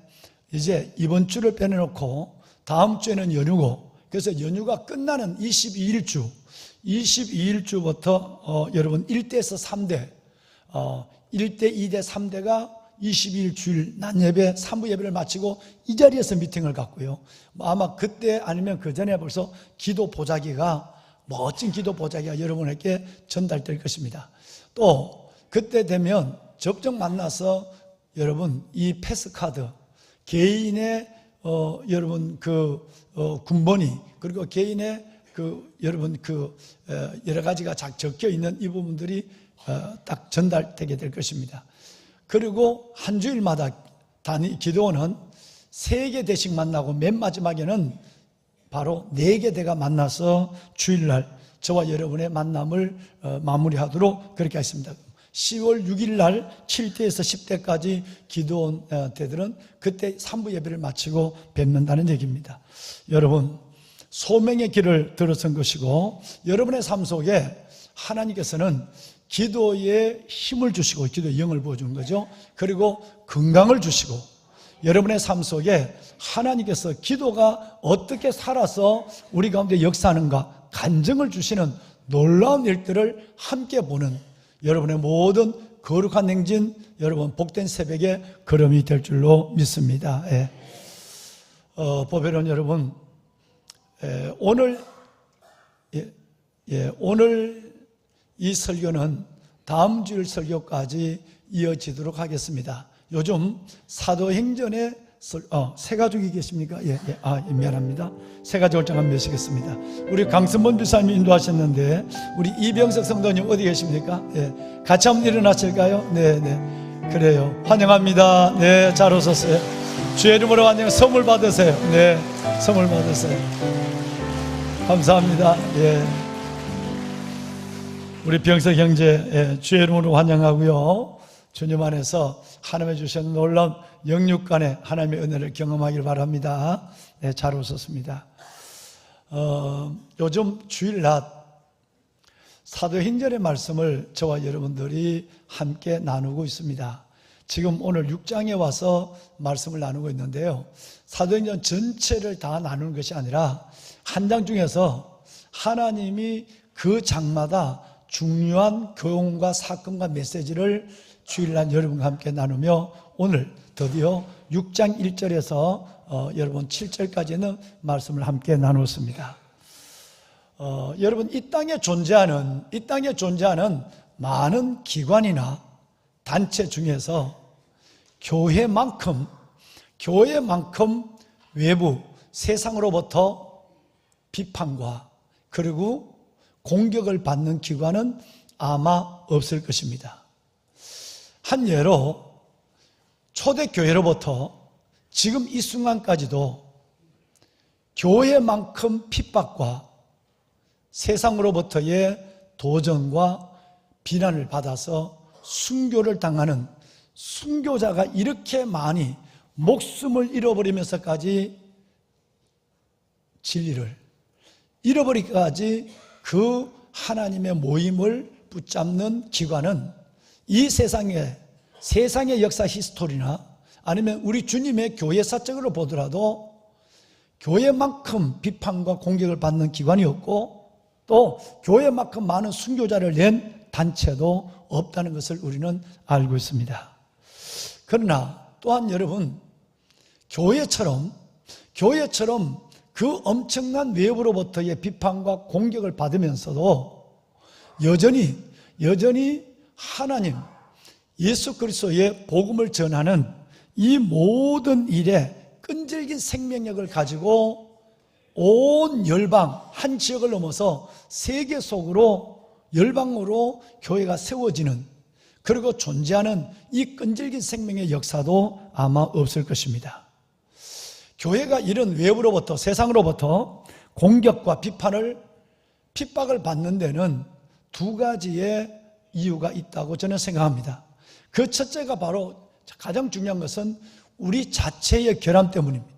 이제 이번 주를 빼내놓고 다음 주에는 연휴고, 그래서 연휴가 끝나는 22일주부터 여러분 1대에서 3대 1대, 2대, 3대가 22일 주일 낮 예배 3부 예배를 마치고 이 자리에서 미팅을 갖고요. 아마 그때 아니면 그 전에 벌써 기도 보자기가, 멋진 기도 보자기가 여러분에게 전달될 것입니다. 또 그때 되면 접종 만나서 여러분 이 패스카드 개인의 여러분 군번이 그리고 개인의 여러분 여러 가지가 적혀 있는 이 부분들이 딱 전달되게 될 것입니다. 그리고 한 주일마다 기도원은 3개 대씩 만나고 맨 마지막에는 바로 4개 대가 만나서 주일날 저와 여러분의 만남을 마무리하도록 그렇게 하겠습니다. 10월 6일 날 7대에서 10대까지 기도원 대들은 그때 3부 예배를 마치고 뵙는다는 얘기입니다. 여러분 소명의 길을 들어선 것이고, 여러분의 삶 속에 하나님께서는 기도에 힘을 주시고 기도의 영을 부어주는 거죠. 그리고 건강을 주시고, 여러분의 삶 속에 하나님께서 기도가 어떻게 살아서 우리 가운데 역사하는가 간증을 주시는 놀라운 일들을 함께 보는 여러분의 모든 거룩한 행진, 여러분 복된 새벽의 걸음이 될 줄로 믿습니다. 예. 보배로운 여러분, 오늘 이 설교는 다음 주일 설교까지 이어지도록 하겠습니다. 요즘 사도행전에 새 가족이 계십니까? 미안합니다. 새 가족을 잠깐 모시겠습니다. 우리 강선본 주사님이 인도하셨는데 우리 이병석 성도님 어디 계십니까? 같이 한번 일어나실까요? 네. 그래요. 환영합니다. 네, 잘 오셨어요. 주의 이름으로 환영. 선물 받으세요. 네, 선물 받으세요. 감사합니다. 우리 병석 형제, 주의 이름으로 환영하고요. 주님 안에서 하나님의 주신 놀라운 영육간의 하나님의 은혜를 경험하길 바랍니다. 네, 잘 오셨습니다. 요즘 주일낮 사도행전의 말씀을 저와 여러분들이 함께 나누고 있습니다. 지금 오늘 6장에 와서 말씀을 나누고 있는데요. 사도행전 전체를 다 나누는 것이 아니라 한 장 중에서 하나님이 그 장마다 중요한 교훈과 사건과 메시지를 주일날 여러분과 함께 나누며 오늘 드디어 6장 1절에서 여러분 7절까지는 말씀을 함께 나눴습니다. 여러분 이 땅에 존재하는 많은 기관이나 단체 중에서 교회만큼 외부 세상으로부터 비판과 그리고 공격을 받는 기관은 아마 없을 것입니다. 한 예로 초대교회로부터 지금 이 순간까지도 교회만큼 핍박과 세상으로부터의 도전과 비난을 받아서 순교를 당하는 순교자가 이렇게 많이 목숨을 잃어버리면서까지 진리를 잃어버리기까지 그 하나님의 모임을 붙잡는 기관은 이 세상의 역사 히스토리나 아니면 우리 주님의 교회사적으로 보더라도 교회만큼 비판과 공격을 받는 기관이었고 또 교회만큼 많은 순교자를 낸 단체도 없다는 것을 우리는 알고 있습니다. 그러나 또한 여러분 교회처럼 그 엄청난 외부로부터의 비판과 공격을 받으면서도 여전히 하나님 예수 그리스도의 복음을 전하는 이 모든 일에 끈질긴 생명력을 가지고 온 열방 한 지역을 넘어서 세계 속으로 열방으로 교회가 세워지는 그리고 존재하는 이 끈질긴 생명의 역사도 아마 없을 것입니다. 교회가 이런 외부로부터 세상으로부터 공격과 핍박을 받는 데는 두 가지의 이유가 있다고 저는 생각합니다. 그 첫째가 바로 가장 중요한 것은 우리 자체의 결함 때문입니다.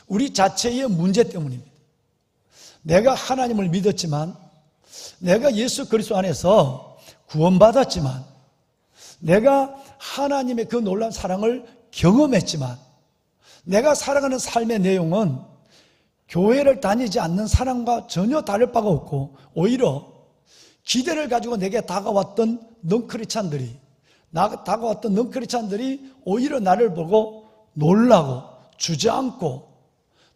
우리 자체의 문제 때문입니다. 내가 하나님을 믿었지만 내가 예수 그리스도 안에서 구원받았지만 내가 하나님의 그 놀라운 사랑을 경험했지만 내가 살아가는 삶의 내용은 교회를 다니지 않는 사람과 전혀 다를 바가 없고 오히려 기대를 가지고 내게 다가왔던 넌크리스찬들이 오히려 나를 보고 놀라고 주저앉고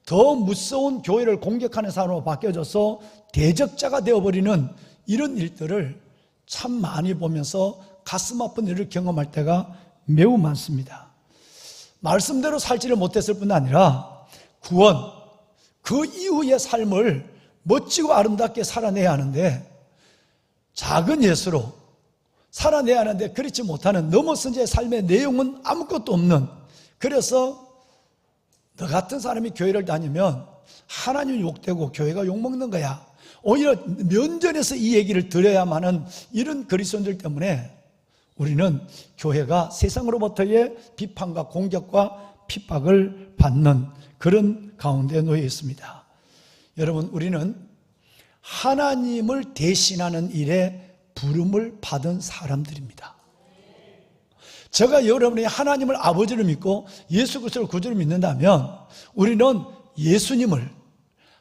더 무서운 교회를 공격하는 사람으로 바뀌어져서 대적자가 되어버리는 이런 일들을 참 많이 보면서 가슴 아픈 일을 경험할 때가 매우 많습니다. 말씀대로 살지를 못했을 뿐 아니라 구원, 그 이후의 삶을 멋지고 아름답게 살아내야 하는데 작은 예수로 살아내야 하는데 그렇지 못하는 넘어선 자의 삶의 내용은 아무것도 없는, 그래서 너 같은 사람이 교회를 다니면 하나님 욕되고 교회가 욕먹는 거야. 오히려 면전에서 이 얘기를 들어야만 하는 이런 그리스도인들 때문에 우리는 교회가 세상으로부터의 비판과 공격과 핍박을 받는 그런 가운데 놓여 있습니다. 여러분, 우리는 하나님을 대신하는 일에 부름을 받은 사람들입니다. 제가 여러분이 하나님을 아버지를 믿고 예수 그리스도를 구주로 믿는다면 우리는 예수님을,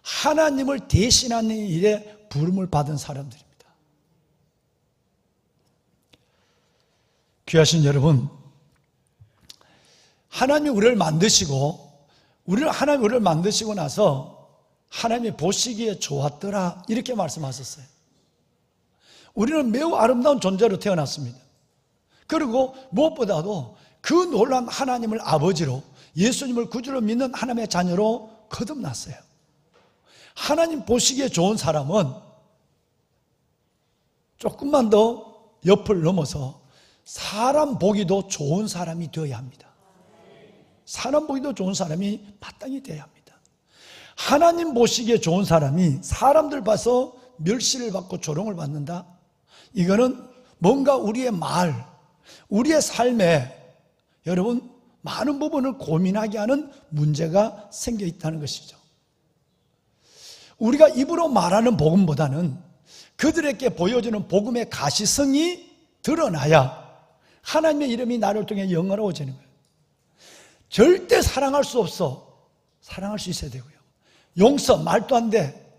하나님을 대신하는 일에 부름을 받은 사람들입니다. 귀하신 여러분, 하나님이 우리를 만드시고 하나님이 우리를 만드시고 나서 하나님이 보시기에 좋았더라 이렇게 말씀하셨어요. 우리는 매우 아름다운 존재로 태어났습니다. 그리고 무엇보다도 그 놀라운 하나님을 아버지로, 예수님을 구주로 믿는 하나님의 자녀로 거듭났어요. 하나님 보시기에 좋은 사람은 조금만 더 옆을 넘어서 사람 보기도 좋은 사람이 되어야 합니다. 사람 보기도 좋은 사람이 마땅히 되어야 합니다. 하나님 보시기에 좋은 사람이 사람들 봐서 멸시를 받고 조롱을 받는다? 이거는 뭔가 우리의 말, 우리의 삶에 여러분 많은 부분을 고민하게 하는 문제가 생겨 있다는 것이죠. 우리가 입으로 말하는 복음보다는 그들에게 보여주는 복음의 가시성이 드러나야 하나님의 이름이 나를 통해 영화로워지는 거예요. 절대 사랑할 수 없어. 사랑할 수 있어야 되고요. 용서, 말도 안 돼.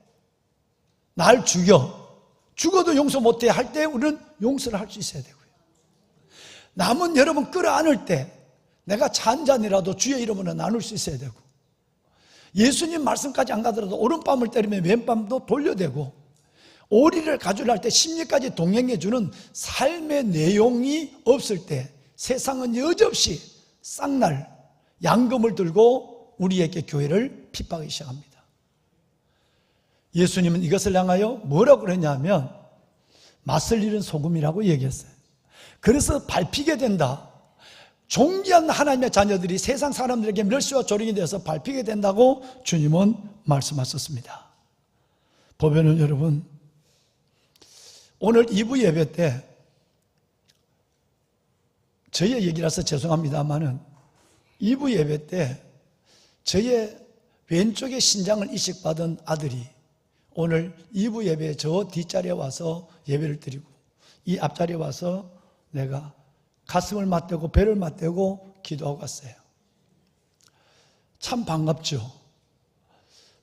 날 죽어도 용서 못해 할 때 우리는 용서를 할 수 있어야 되고요. 남은 여러분 끌어안을 때 내가 차 한 잔이라도 주의 이름으로 나눌 수 있어야 되고, 예수님 말씀까지 안 가더라도 오른밤을 때리면 왼밤도 돌려대고, 오리를 가지러 할 때 심리까지 동행해주는 삶의 내용이 없을 때 세상은 여지없이 쌍날 양금을 들고 우리에게 교회를 핍박하기 시작합니다. 예수님은 이것을 향하여 뭐라고 그러냐면 맛을 잃은 소금이라고 얘기했어요. 그래서 밟히게 된다. 존귀한 하나님의 자녀들이 세상 사람들에게 멸시와 조롱이 되어서 밟히게 된다고 주님은 말씀하셨습니다. 보면은 여러분, 오늘 2부 예배 때 저희의 얘기라서 죄송합니다만은 2부 예배 때 저의 왼쪽에 신장을 이식받은 아들이 오늘 2부 예배에 저 뒷자리에 와서 예배를 드리고 이 앞자리에 와서 내가 가슴을 맞대고 배를 맞대고 기도하고 갔어요. 참 반갑죠.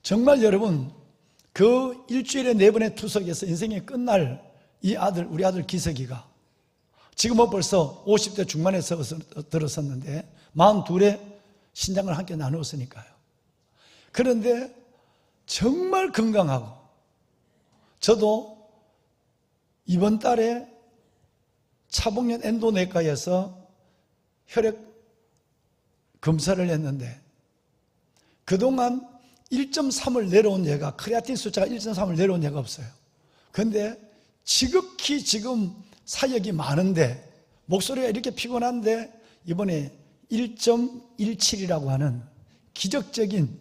정말 여러분, 그 일주일에 4번의 투석에서 인생의 끝날 이 아들, 우리 아들 기석이가 지금은 벌써 50대 중반에 들어섰는데 42에 신장을 함께 나누었으니까요. 그런데 정말 건강하고, 저도 이번 달에 차봉년 엔도내과에서 혈액 검사를 했는데 그동안 1.3을 내려온 예가, 크레아틴 숫자가 1.3을 내려온 예가 없어요. 그런데 지극히 지금 사역이 많은데 목소리가 이렇게 피곤한데 이번에 1.17이라고 하는 기적적인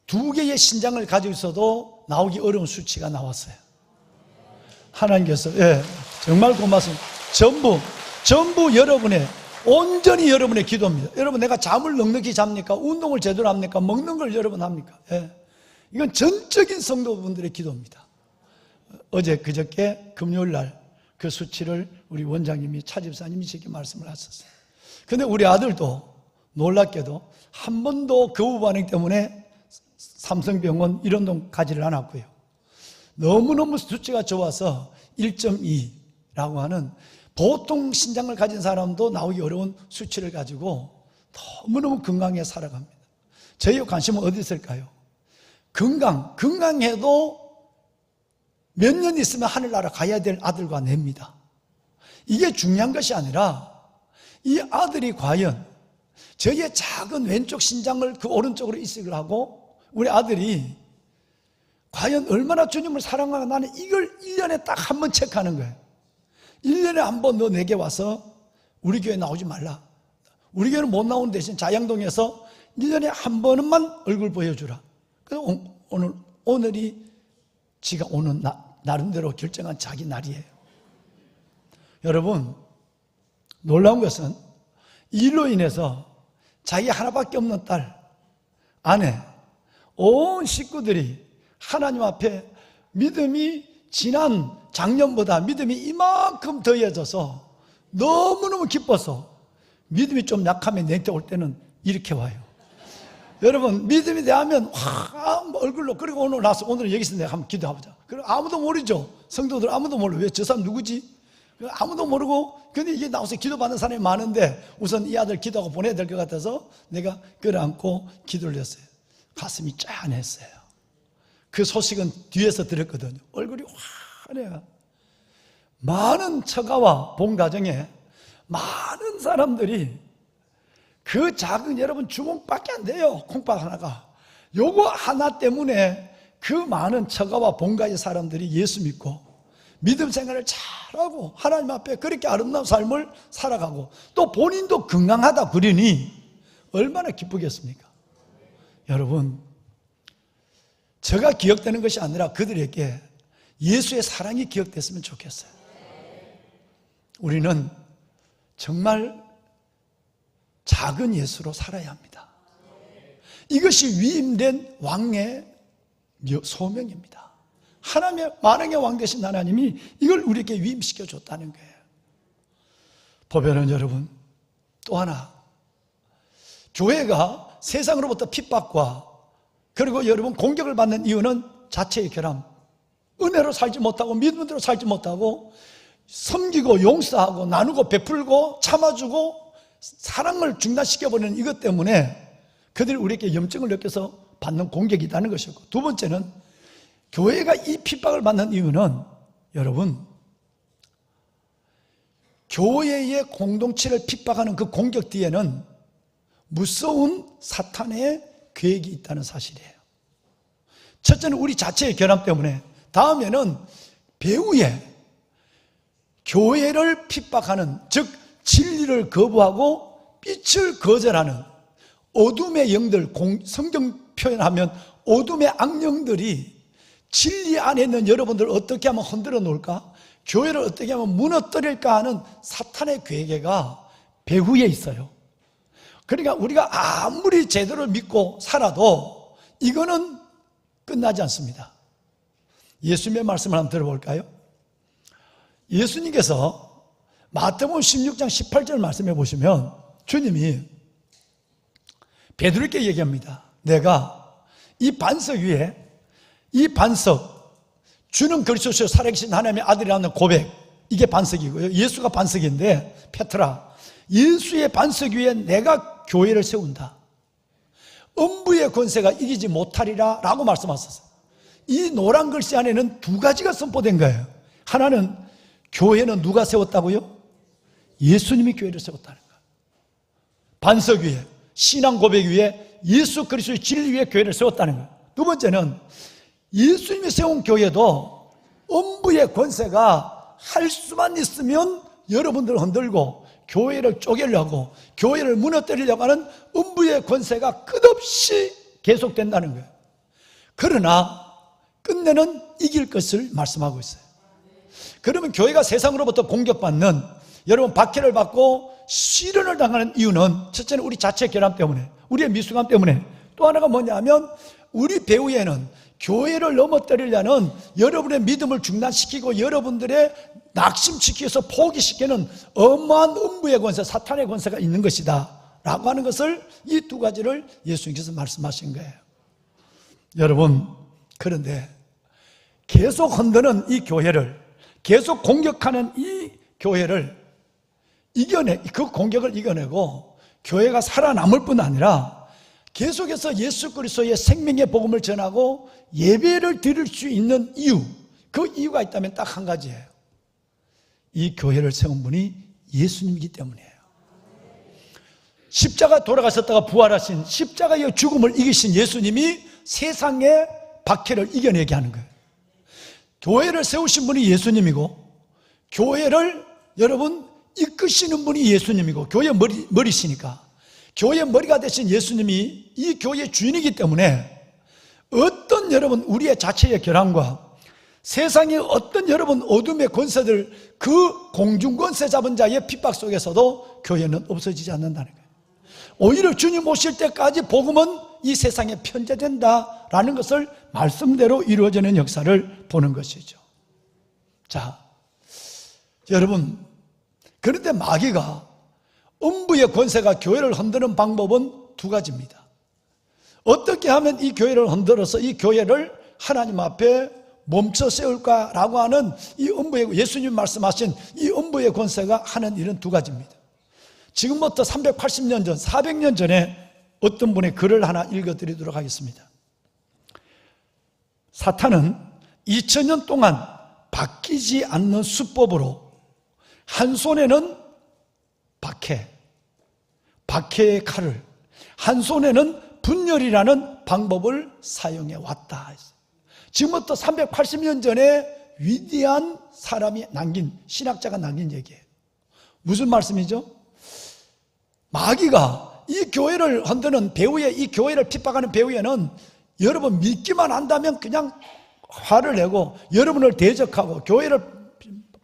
2개의 신장을 가지고 있어도 나오기 어려운 수치가 나왔어요. 하나님께서 정말 고맙습니다. 전부 여러분의, 온전히 여러분의 기도입니다. 여러분, 내가 잠을 넉넉히 잡니까? 운동을 제대로 합니까? 먹는 걸 여러분 합니까? 이건 전적인 성도분들의 기도입니다. 어제 그저께 금요일 날 그 수치를 우리 원장님이, 차집사님이 이렇게 말씀을 하셨어요. 그런데 우리 아들도 놀랍게도 한 번도 거부 반응 때문에 삼성병원 일원동 가지를 않았고요. 너무너무 수치가 좋아서 1.2라고 하는 보통 신장을 가진 사람도 나오기 어려운 수치를 가지고 너무너무 건강하게 살아갑니다. 저희의 관심은 어디 있을까요? 건강해도 몇 년 있으면 하늘나라 가야 될 아들과 냅니다. 이게 중요한 것이 아니라 이 아들이 과연 저희의 작은 왼쪽 신장을 그 오른쪽으로 이식을 하고 우리 아들이 과연 얼마나 주님을 사랑하나, 나는 이걸 1년에 딱 한 번 체크하는 거예요. 1년에 한 번 너 내게 와서 우리 교회 나오지 말라. 우리 교회는 못 나오는 대신 자양동에서 1년에 한 번만 얼굴 보여주라. 그래서 오늘이 지가 오는 나름대로 결정한 자기 날이에요. 여러분, 놀라운 것은 일로 인해서 자기 하나밖에 없는 딸, 아내, 온 식구들이 하나님 앞에 믿음이 지난 작년보다 믿음이 이만큼 더해져서 너무너무 기뻐서, 믿음이 좀 약하면 내한테 올 때는 이렇게 와요. 여러분, 믿음이 대하면 얼굴로, 그리고 오늘 여기서 내가 한번 기도해보자. 그리고 아무도 모르죠. 성도들 아무도 몰라. 왜 저 사람 누구지? 아무도 모르고, 근데 이게 나와서 기도받는 사람이 많은데 우선 이 아들 기도하고 보내야 될 것 같아서 내가 끌어안고 기도를 했어요. 가슴이 짠했어요. 그 소식은 뒤에서 들었거든요. 얼굴이 환해요. 많은 처가와 본 가정에 많은 사람들이 그 작은 여러분 주먹밖에 안 돼요. 콩밥 하나가. 요거 하나 때문에 그 많은 처가와 본가의 사람들이 예수 믿고 믿음 생활을 잘하고 하나님 앞에 그렇게 아름다운 삶을 살아가고 또 본인도 건강하다 그러니 얼마나 기쁘겠습니까? 여러분, 제가 기억되는 것이 아니라 그들에게 예수의 사랑이 기억됐으면 좋겠어요. 우리는 정말 작은 예수로 살아야 합니다. 이것이 위임된 왕의 소명입니다. 하나님의 만왕의 왕 되신 하나님이 이걸 우리에게 위임시켜 줬다는 거예요. 보면은 여러분, 또 하나, 교회가 세상으로부터 핍박과 그리고 여러분 공격을 받는 이유는 자체의 결함, 은혜로 살지 못하고 믿음대로 살지 못하고 섬기고 용서하고 나누고 베풀고 참아주고 사랑을 중단시켜버리는 이것 때문에 그들이 우리에게 염증을 느껴서 받는 공격이라는 것이고, 두 번째는 교회가 이 핍박을 받는 이유는 여러분, 교회의 공동체를 핍박하는 그 공격 뒤에는 무서운 사탄의 계획이 있다는 사실이에요. 첫째는 우리 자체의 결함 때문에, 다음에는 배후에 교회를 핍박하는, 즉 진리를 거부하고 빛을 거절하는 어둠의 영들, 성경 표현하면 어둠의 악령들이 진리 안에 있는 여러분들을 어떻게 하면 흔들어 놓을까? 교회를 어떻게 하면 무너뜨릴까 하는 사탄의 계획가 배후에 있어요. 그러니까 우리가 아무리 제대로 믿고 살아도 이거는 끝나지 않습니다. 예수님의 말씀을 한번 들어볼까요? 예수님께서 마태복음 16장 18절 말씀해 보시면 주님이 베드로에게 얘기합니다. 내가 이 반석 위에, 이 반석, 주는 그리스도시요 살아계신 하나님의 아들이라는 고백, 이게 반석이고요. 예수가 반석인데, 페트라, 예수의 반석 위에 내가 교회를 세운다. 음부의 권세가 이기지 못하리라 라고 말씀하셨어요. 이 노란 글씨 안에는 두 가지가 선포된 거예요. 하나는 교회는 누가 세웠다고요? 예수님이 교회를 세웠다는 거예요. 반석 위에, 신앙 고백 위에, 예수 그리스도의 진리 위에 교회를 세웠다는 거예요. 두 번째는 예수님이 세운 교회도 음부의 권세가 할 수만 있으면 여러분들을 흔들고 교회를 쪼개려고, 교회를 무너뜨리려고 하는 음부의 권세가 끝없이 계속된다는 거예요. 그러나 끝내는 이길 것을 말씀하고 있어요. 그러면 교회가 세상으로부터 공격받는, 여러분 박해를 받고 시련을 당하는 이유는 첫째는 우리 자체의 결함 때문에, 우리의 미숙함 때문에, 또 하나가 뭐냐면 우리 배후에는 교회를 넘어뜨리려는 여러분의 믿음을 중단시키고 여러분들의 낙심시키기 위해서 포기시키는 어마한 음부의 권세, 사탄의 권세가 있는 것이다 라고 하는 것을, 이 두 가지를 예수님께서 말씀하신 거예요. 여러분, 그런데 계속 흔드는 이 교회를, 계속 공격하는 이 교회를 그 공격을 이겨내고 교회가 살아남을 뿐 아니라 계속해서 예수 그리스도의 생명의 복음을 전하고 예배를 드릴 수 있는 이유, 그 이유가 있다면 딱 한 가지예요. 이 교회를 세운 분이 예수님이기 때문이에요. 십자가 돌아가셨다가 부활하신, 십자가의 죽음을 이기신 예수님이 세상의 박해를 이겨내게 하는 거예요. 교회를 세우신 분이 예수님이고, 교회를 여러분 이끄시는 분이 예수님이고, 교회 머리시니까 교회 머리가 되신 예수님이 이 교회의 주인이기 때문에 어떤 여러분 우리의 자체의 결함과 세상의 어떤 여러분 어둠의 권세들, 그 공중권세 잡은 자의 핍박 속에서도 교회는 없어지지 않는다는 거예요. 오히려 주님 오실 때까지 복음은 이 세상에 편재된다라는 것을 말씀대로 이루어지는 역사를 보는 것이죠. 자, 여러분, 그런데 마귀가, 음부의 권세가 교회를 흔드는 방법은 두 가지입니다. 어떻게 하면 이 교회를 흔들어서 이 교회를 하나님 앞에 멈춰 세울까라고 하는 이 음부의, 예수님 말씀하신 이 음부의 권세가 하는 일은 두 가지입니다. 지금부터 380년 전, 400년 전에 어떤 분의 글을 하나 읽어드리도록 하겠습니다. 사탄은 2000년 동안 바뀌지 않는 수법으로 한 손에는 박해의 칼을, 한 손에는 분열이라는 방법을 사용해 왔다. 지금부터 380년 전에 위대한 사람이 남긴, 신학자가 남긴 얘기예요. 무슨 말씀이죠? 마귀가 이 교회를 흔드는 배후에, 이 교회를 핍박하는 배후에는 여러분 믿기만 한다면 그냥 화를 내고 여러분을 대적하고 교회를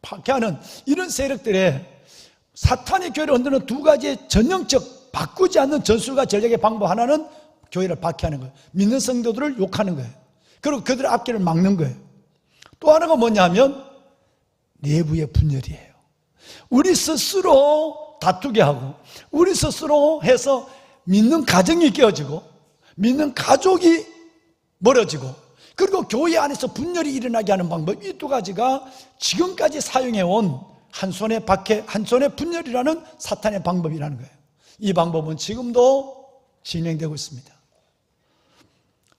박해하는 이런 세력들의, 사탄이 교회를 흔드는 두 가지의 전형적 바꾸지 않는 전술과 전략의 방법 하나는 교회를 박해하는 거예요. 믿는 성도들을 욕하는 거예요. 그리고 그들의 앞길을 막는 거예요. 또 하나가 뭐냐면 내부의 분열이에요. 우리 스스로 다투게 하고 우리 스스로 해서 믿는 가정이 깨어지고 믿는 가족이 멀어지고 그리고 교회 안에서 분열이 일어나게 하는 방법, 이 두 가지가 지금까지 사용해온 한 손의 박해, 한 손의 분열이라는 사탄의 방법이라는 거예요. 이 방법은 지금도 진행되고 있습니다.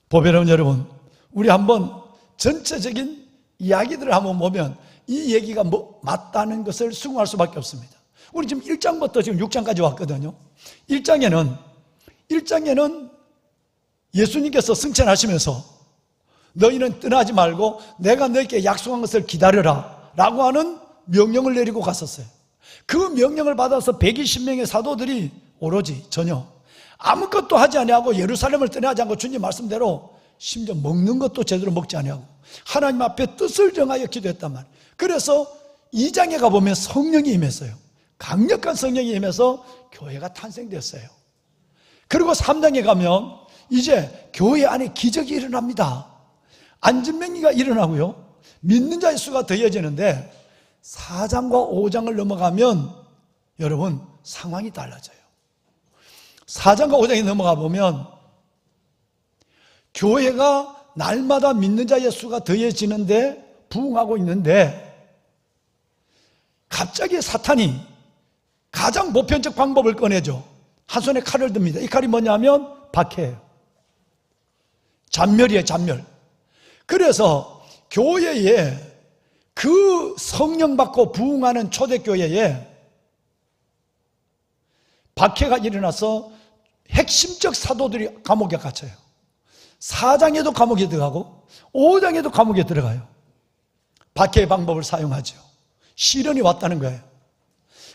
보배로운 여러분, 우리 한번 전체적인 이야기들을 한번 보면 이 얘기가 맞다는 것을 수긍할 수밖에 없습니다. 우리 지금 1장부터 지금 6장까지 왔거든요. 1장에는 예수님께서 승천하시면서 너희는 떠나지 말고 내가 너희에게 약속한 것을 기다려라 라고 하는 명령을 내리고 갔었어요. 그 명령을 받아서 120명의 사도들이 오로지 전혀 아무것도 하지 아니하고 예루살렘을 떠나지 않고 주님 말씀대로 심지어 먹는 것도 제대로 먹지 아니하고 하나님 앞에 뜻을 정하여 기도했단 말이에요. 그래서 2장에 가보면 성령이 임했어요. 강력한 성령이 임해서 교회가 탄생됐어요. 그리고 3장에 가면 이제 교회 안에 기적이 일어납니다. 안진병리가 일어나고요, 믿는 자의 수가 더해지는데 4장과 5장을 넘어가면 여러분 상황이 달라져요. 4장과 5장에 넘어가 보면 교회가 날마다 믿는 자의 수가 더해지는데 부흥하고 있는데 갑자기 사탄이 가장 보편적 방법을 꺼내죠. 한 손에 칼을 듭니다. 이 칼이 뭐냐면 박해예요. 잔멸이에요, 잔멸. 그래서 교회에, 그 성령 받고 부흥하는 초대교회에 박해가 일어나서 핵심적 사도들이 감옥에 갇혀요. 4장에도 감옥에 들어가고 5장에도 감옥에 들어가요. 박해의 방법을 사용하죠. 시련이 왔다는 거예요.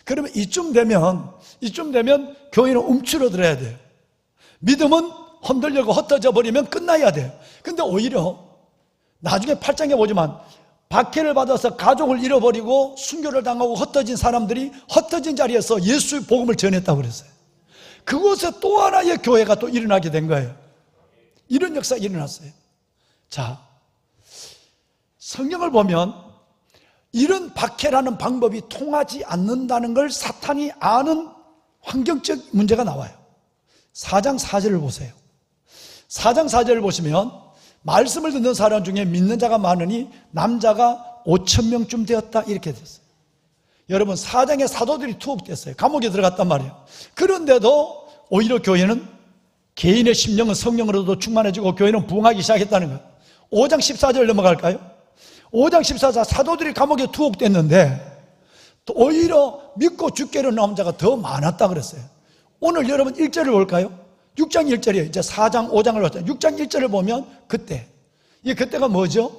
그러면 이쯤 되면 교회는 움츠러들어야 돼요. 믿음은 흔들려고 흩어져 버리면 끝나야 돼요. 근데 오히려 나중에 8장에 보지만 박해를 받아서 가족을 잃어버리고 순교를 당하고 흩어진 사람들이 흩어진 자리에서 예수의 복음을 전했다고 그랬어요. 그곳에 또 하나의 교회가 또 일어나게 된 거예요. 이런 역사가 일어났어요. 자, 성경을 보면 이런 박해라는 방법이 통하지 않는다는 걸 사탄이 아는 환경적 문제가 나와요. 4장 4절을 보세요. 4장 4절을 보시면 말씀을 듣는 사람 중에 믿는 자가 많으니 남자가 5,000명쯤 되었다, 이렇게 됐어요. 여러분, 4장에 사도들이 투옥됐어요. 감옥에 들어갔단 말이에요. 그런데도 오히려 교회는 개인의 심령은 성령으로도 충만해지고 교회는 부흥하기 시작했다는 거예요. 5장 14절 넘어갈까요? 5장 14절, 사도들이 감옥에 투옥됐는데 오히려 믿고 죽게를 나온 자가 더 많았다 그랬어요. 오늘 여러분 1절을 볼까요? 6장 1절이에요. 이제 4장 5장을 봤잖아요. 6장 1절을 보면 그때가 뭐죠?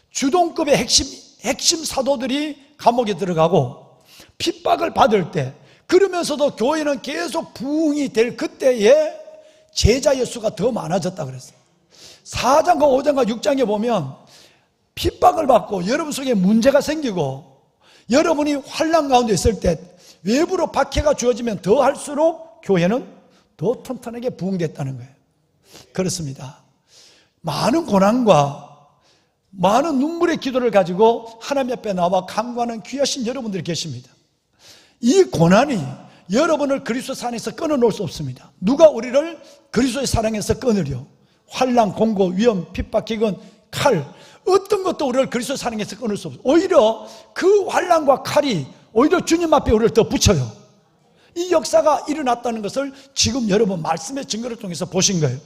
주동급의 핵심 사도들이 감옥에 들어가고 핍박을 받을 때, 그러면서도 교회는 계속 부흥이 될 그때에 제자의 수가 더 많아졌다 그랬어요. 4장과 5장과 6장에 보면 핍박을 받고 여러분 속에 문제가 생기고 여러분이 환난 가운데 있을 때 외부로 박해가 주어지면 더 할수록 교회는 더 튼튼하게 부흥됐다는 거예요. 그렇습니다. 많은 고난과 많은 눈물의 기도를 가지고 하나님 앞에 나와 간구하는 귀하신 여러분들이 계십니다. 이 고난이 여러분을 그리스도의 사랑에서 끊어놓을 수 없습니다. 누가 우리를 그리스도의 사랑에서 끊으려? 환난, 공고, 위험, 핍박, 기근, 칼, 어떤 것도 우리를 그리스도 사랑에서 끊을 수 없어요. 오히려 그 환난과 칼이 오히려 주님 앞에 우리를 더 붙여요. 이 역사가 일어났다는 것을 지금 여러분 말씀의 증거를 통해서 보신 거예요.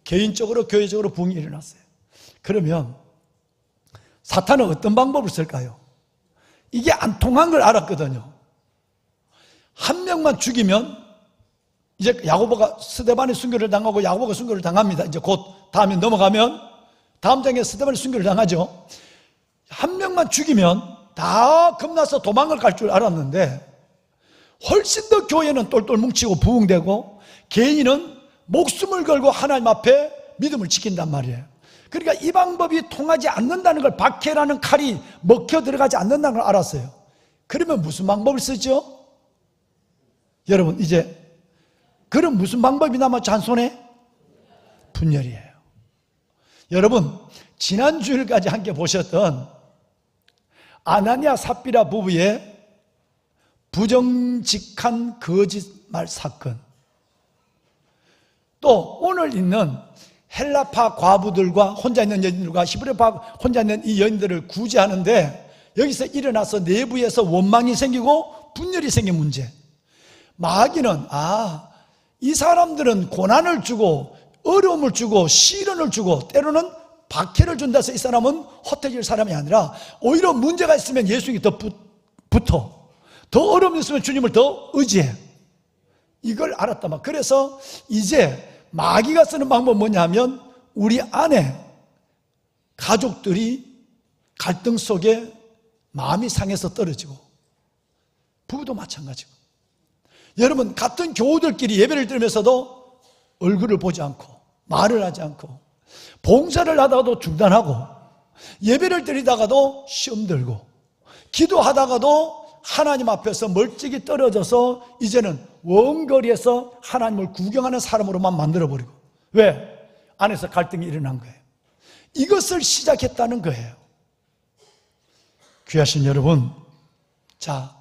개인적으로 교회적으로 부흥이 일어났어요. 그러면 사탄은 어떤 방법을 쓸까요? 이게 안 통한 걸 알았거든요. 한 명만 죽이면 이제 야고보가 스데반이 순교를 당하고 야고보가 순교를 당합니다. 이제 곧 다음에 넘어가면 다음 장에 스데반이 순교를 당하죠. 한 명만 죽이면 다 겁나서 도망을 갈 줄 알았는데 훨씬 더 교회는 똘똘 뭉치고 부흥되고 개인은 목숨을 걸고 하나님 앞에 믿음을 지킨단 말이에요. 그러니까 이 방법이 통하지 않는다는 걸, 박해라는 칼이 먹혀 들어가지 않는다는 걸 알았어요. 그러면 무슨 방법을 쓰죠? 여러분 이제 그럼 무슨 방법이 남았죠? 한 손에? 분열이에요. 여러분 지난 주일까지 함께 보셨던 아나니아 삽비라 부부의 부정직한 거짓말 사건, 또 오늘 있는 헬라파 과부들과 혼자 있는 여인들과 히브리파 혼자 있는 이 여인들을 구제하는데 여기서 일어나서 내부에서 원망이 생기고 분열이 생긴 문제. 마귀는 이 사람들은 고난을 주고 어려움을 주고 시련을 주고 때로는 박해를 준다 해서 이 사람은 헛되질 사람이 아니라 오히려 문제가 있으면 예수님이 더 붙어, 더 어려움이 있으면 주님을 더 의지해. 이걸 알았단 말이야. 그래서 이제 마귀가 쓰는 방법은 뭐냐 하면 우리 안에 가족들이 갈등 속에 마음이 상해서 떨어지고, 부부도 마찬가지고, 여러분 같은 교우들끼리 예배를 드리면서도 얼굴을 보지 않고 말을 하지 않고, 봉사를 하다가도 중단하고, 예배를 드리다가도 시험 들고, 기도하다가도 하나님 앞에서 멀찍이 떨어져서 이제는 원거리에서 하나님을 구경하는 사람으로만 만들어버리고. 왜? 안에서 갈등이 일어난 거예요. 이것을 시작했다는 거예요. 귀하신 여러분, 자,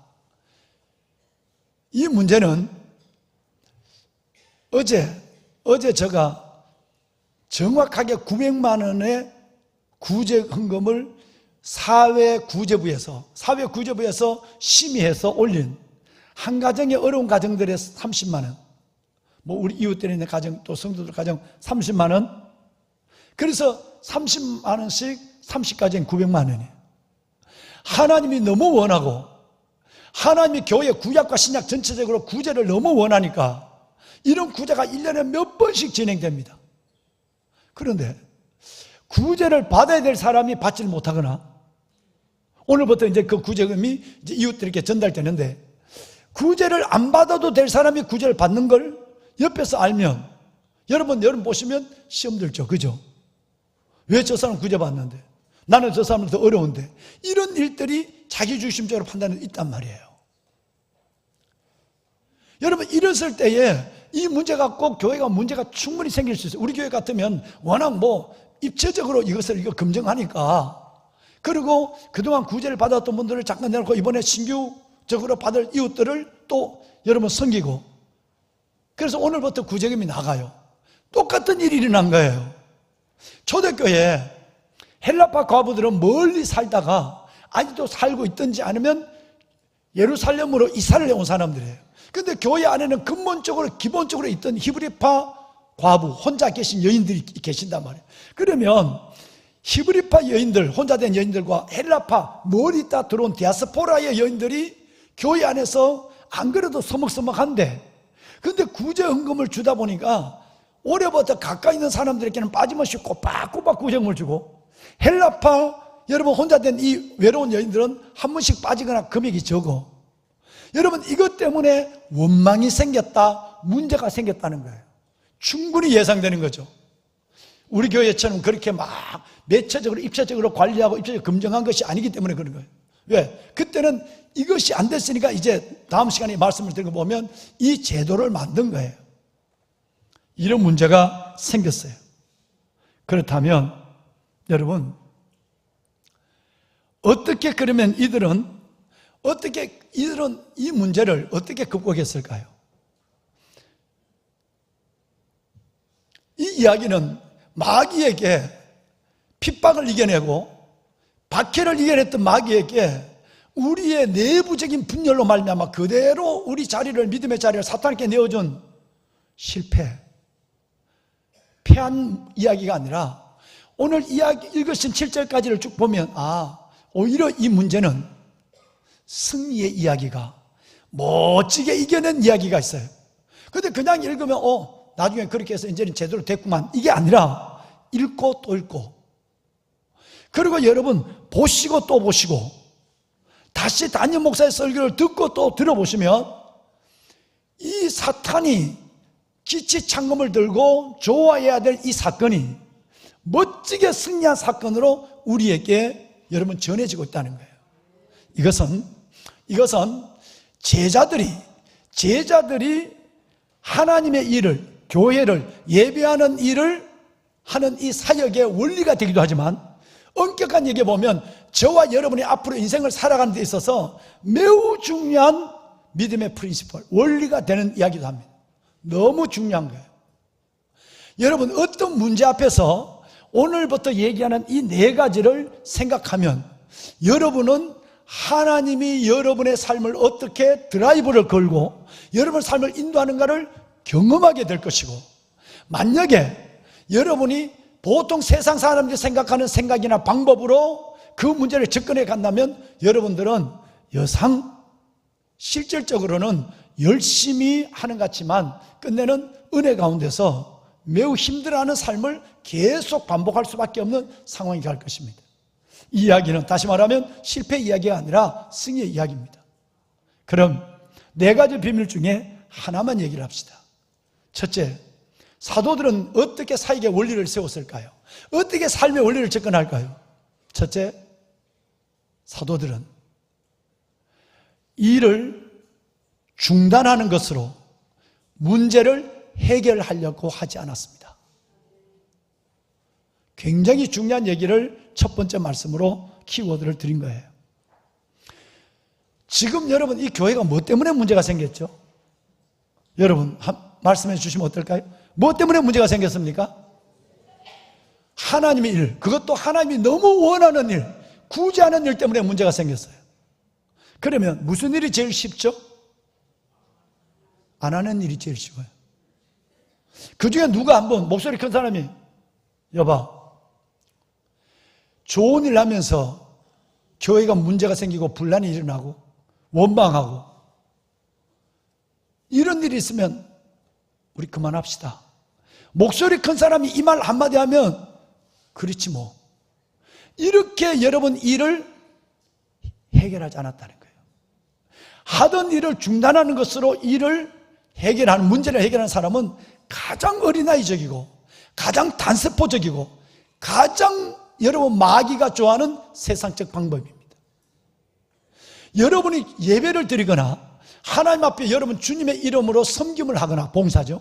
이 문제는 어제 제가 정확하게 900만 원의 구제 헌금을 사회구제부에서 심의해서 올린 한 가정의 어려운 가정들의 30만 원, 뭐 우리 이웃들에 있는 가정, 또 성도들 가정 30만 원, 그래서 30만 원씩 30가정 900만 원이에요. 하나님이 너무 원하고 하나님이 교회 구약과 신약 전체적으로 구제를 너무 원하니까 이런 구제가 1년에 몇 번씩 진행됩니다. 그런데 구제를 받아야 될 사람이 받지를 못하거나, 오늘부터 이제 그 구제금이 이제 이웃들에게 전달되는데, 구제를 안 받아도 될 사람이 구제를 받는 걸 옆에서 알면 여러분 보시면 시험 들죠. 그죠? 왜 저 사람 구제 받는데? 나는 저 사람은 더 어려운데. 이런 일들이 자기중심적으로 판단이 있단 말이에요. 여러분 이랬을 때에 이 문제가 꼭 교회가 문제가 충분히 생길 수 있어요. 우리 교회 같으면 워낙 입체적으로 이것을 검증하니까, 그리고 그동안 구제를 받았던 분들을 잠깐 내놓고 이번에 신규적으로 받을 이웃들을 또 여러분 섬기고, 그래서 오늘부터 구제금이 나가요. 똑같은 일이 일어난 거예요. 초대교회 헬라파 과부들은 멀리 살다가 아직도 살고 있든지 아니면 예루살렘으로 이사를 해온 사람들이에요. 근데 교회 안에는 근본적으로 기본적으로 있던 히브리파 과부, 혼자 계신 여인들이 계신단 말이에요. 그러면 히브리파 여인들, 혼자 된 여인들과 헬라파 멀리 있다 들어온 디아스포라의 여인들이 교회 안에서 안 그래도 서먹서먹한데, 근데 구제헌금을 주다 보니까 올해부터 가까이 있는 사람들에게는 빠짐없이 꼬박꼬박 구제헌금을 주고, 헬라파 여러분 혼자 된 이 외로운 여인들은 한 번씩 빠지거나 금액이 적어. 여러분 이것 때문에 원망이 생겼다, 문제가 생겼다는 거예요. 충분히 예상되는 거죠. 우리 교회처럼 그렇게 막 매체적으로 입체적으로 관리하고 입체적으로 검증한 것이 아니기 때문에 그런 거예요. 왜? 그때는 이것이 안 됐으니까 이제 다음 시간에 말씀을 드리고 보면 이 제도를 만든 거예요. 이런 문제가 생겼어요. 그렇다면 여러분 어떻게 그러면 이들은 이 문제를 어떻게 극복했을까요? 이 이야기는 마귀에게 핍박을 이겨내고 박해를 이겨냈던 마귀에게 우리의 내부적인 분열로 말미암아 그대로 우리 자리를, 믿음의 자리를 사탄에게 내어준 실패, 패한 이야기가 아니라 오늘 이야기 읽으신 7절까지를 쭉 보면 오히려 이 문제는 승리의 이야기가, 멋지게 이겨낸 이야기가 있어요. 근데 그냥 읽으면 나중에 그렇게 해서 이제는 제대로 됐구만, 이게 아니라 읽고 또 읽고, 그리고 여러분 보시고 또 보시고, 다시 담임 목사의 설교를 듣고 또 들어보시면 이 사탄이 기치창검을 들고 좋아해야 될 이 사건이 멋지게 승리한 사건으로 우리에게 여러분 전해지고 있다는 거예요. 이것은 제자들이 하나님의 일을, 교회를, 예배하는 일을 하는 이 사역의 원리가 되기도 하지만, 엄격한 얘기해 보면 저와 여러분이 앞으로 인생을 살아가는 데 있어서 매우 중요한 믿음의 프린시플, 원리가 되는 이야기도 합니다. 너무 중요한 거예요. 여러분, 어떤 문제 앞에서 오늘부터 얘기하는 이 4가지를 생각하면 여러분은 하나님이 여러분의 삶을 어떻게 드라이브를 걸고 여러분의 삶을 인도하는가를 경험하게 될 것이고, 만약에 여러분이 보통 세상 사람들이 생각하는 생각이나 방법으로 그 문제를 접근해 간다면 여러분들은 여상 실질적으로는 열심히 하는 것 같지만 끝내는 은혜 가운데서 매우 힘들어하는 삶을 계속 반복할 수밖에 없는 상황이 갈 것입니다. 이 이야기는 다시 말하면 실패 이야기가 아니라 승리의 이야기입니다. 그럼 4가지 비밀 중에 하나만 얘기를 합시다. 첫째, 사도들은 어떻게 사역의 원리를 세웠을까요? 어떻게 삶의 원리를 접근할까요? 첫째, 사도들은 일을 중단하는 것으로 문제를 해결하려고 하지 않았습니다. 굉장히 중요한 얘기를 첫 번째 말씀으로 키워드를 드린 거예요. 지금 여러분 이 교회가 뭐 때문에 문제가 생겼죠? 여러분 말씀해 주시면 어떨까요? 뭐 때문에 문제가 생겼습니까? 하나님의 일, 그것도 하나님이 너무 원하는 일, 구제하는 일 때문에 문제가 생겼어요. 그러면 무슨 일이 제일 쉽죠? 안 하는 일이 제일 쉬워요. 그 중에 누가 한번 목소리 큰 사람이 여봐, 좋은 일 하면서 교회가 문제가 생기고 분란이 일어나고 원망하고 이런 일이 있으면 우리 그만합시다. 목소리 큰 사람이 이 말 한마디 하면 그렇지 뭐. 이렇게 여러분 일을 해결하지 않았다는 거예요. 하던 일을 중단하는 것으로 일을 해결하는, 문제를 해결하는 사람은 가장 어린아이적이고 가장 단세포적이고 가장 여러분 마귀가 좋아하는 세상적 방법입니다. 여러분이 예배를 드리거나 하나님 앞에 여러분 주님의 이름으로 섬김을 하거나 봉사죠.